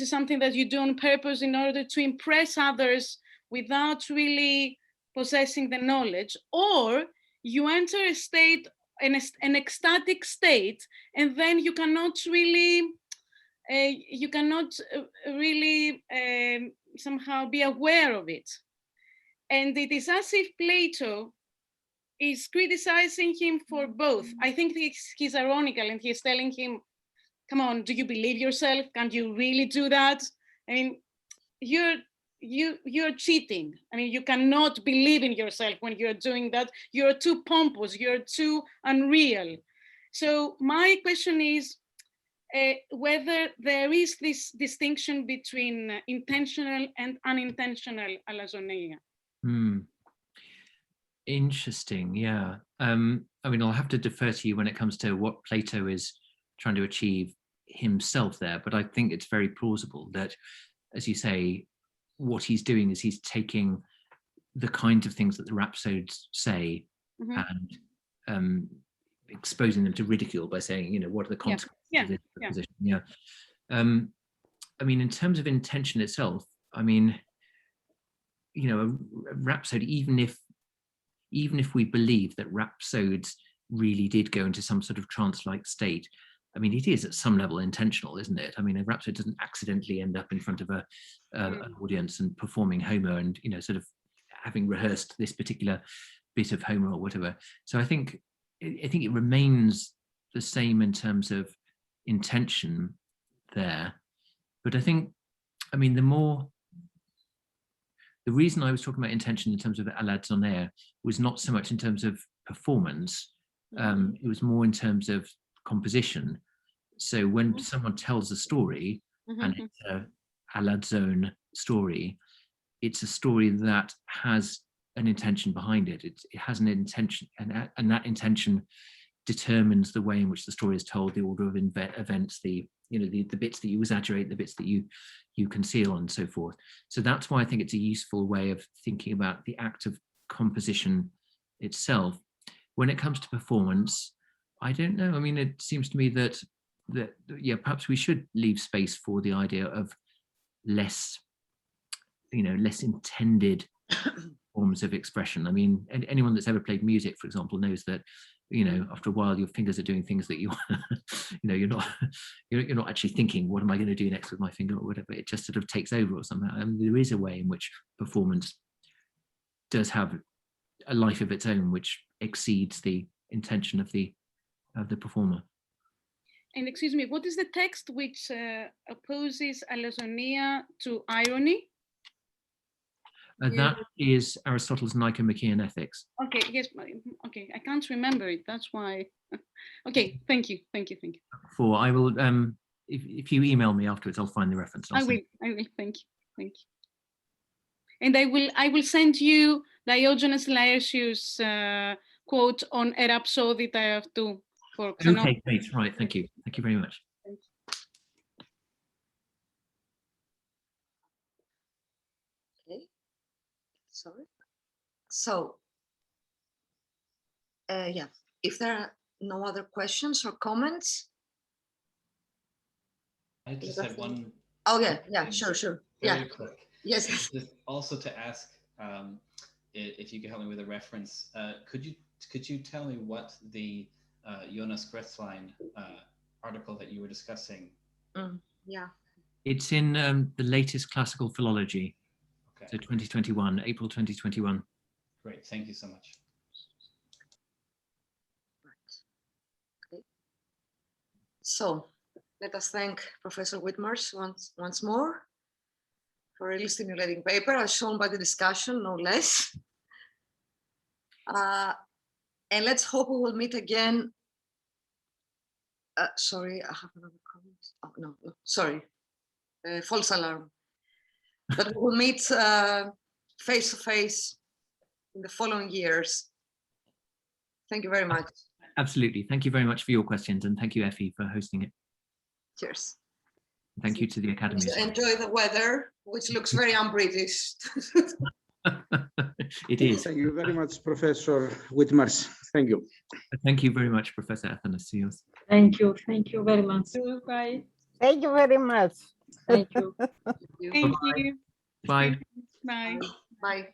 something that you do on purpose in order to impress others without really possessing the knowledge, or you enter a state, an ecstatic state, and then you cannot really somehow be aware of it. And it is as if Plato is criticizing him for both. I think he's ironical, and he's telling him, come on, do you believe yourself? Can't you really do that? I mean, you're cheating. I mean, you cannot believe in yourself when you're doing that. You're too pompous, you're too unreal. So my question is whether there is this distinction between intentional and unintentional alazonia. Interesting, yeah. I mean, I'll have to defer to you when it comes to what Plato is trying to achieve himself there, but I think it's very plausible that, as you say, what he's doing is he's taking the kinds of things that the rhapsodes say and exposing them to ridicule by saying, you know, what are the consequences of this position? Yeah. I mean, in terms of intention itself, I mean, you know, a rhapsode, even if we believe that rhapsodes really did go into some sort of trance-like state, I mean, it is at some level intentional, isn't it? I mean, a rhapsode doesn't accidentally end up in front of an audience and performing Homer and, you know, sort of having rehearsed this particular bit of Homer or whatever. So I think it remains the same in terms of intention there. But I think, I mean, the reason I was talking about intention in terms of alazon was not so much in terms of performance, it was more in terms of composition. So when someone tells a story and it's an alazon story, it's a story that has an intention behind it. It has an intention, and that intention determines the way in which the story is told, the order of events, the bits that you exaggerate, the bits that you conceal, and so forth. So that's why I think it's a useful way of thinking about the act of composition itself. When it comes to performance, I don't know. I mean, it seems to me that perhaps we should leave space for the idea of less intended forms of expression. I mean, anyone that's ever played music, for example, knows that, you know, after a while your fingers are doing things that you you know, you're not actually thinking, what am I going to do next with my finger or whatever. It just sort of takes over or something. I mean, there is a way in which performance does have a life of its own which exceeds the intention of the performer. And excuse me, what is the text which opposes alazonia to irony? That is Aristotle's Nicomachean Ethics. Okay, yes, okay, I can't remember it, that's why. Okay, thank you. For I will if you email me afterwards, I'll find the reference. I will. Thank you. And I will send you Diogenes Laertius quote on a rhapsody that I have to for Xenophon. Okay, great. Right. Thank you. Thank you very much. Okay. Sorry. So, yeah, if there are no other questions or comments. I just had one. Oh yeah, sure. Very Yeah. quick. Yes. Just also to ask if you could help me with a reference. Could you tell me what the Jonas Grethlein article that you were discussing? Yeah. It's in the latest classical philology. Okay. So 2021, April 2021. Great. Thank you so much. Okay. So let us thank Professor Whitmarsh once more for a really stimulating paper, as shown by the discussion, no less. And let's hope we will meet again. Sorry, I have another comment. Oh, no, sorry. False alarm. But we will meet face to face in the following years. Thank you very much. Absolutely. Thank you very much for your questions, and thank you, Effie, for hosting it. Cheers. Thank you to the Academy. Enjoy the weather, which looks very un-British. It is. Thank you very much, Professor Whitmarsh. Thank you. Thank you very much, Professor Athanasios. Thank you very much. Bye. Thank you very much. Thank you. Thank you. Bye. Bye. Bye.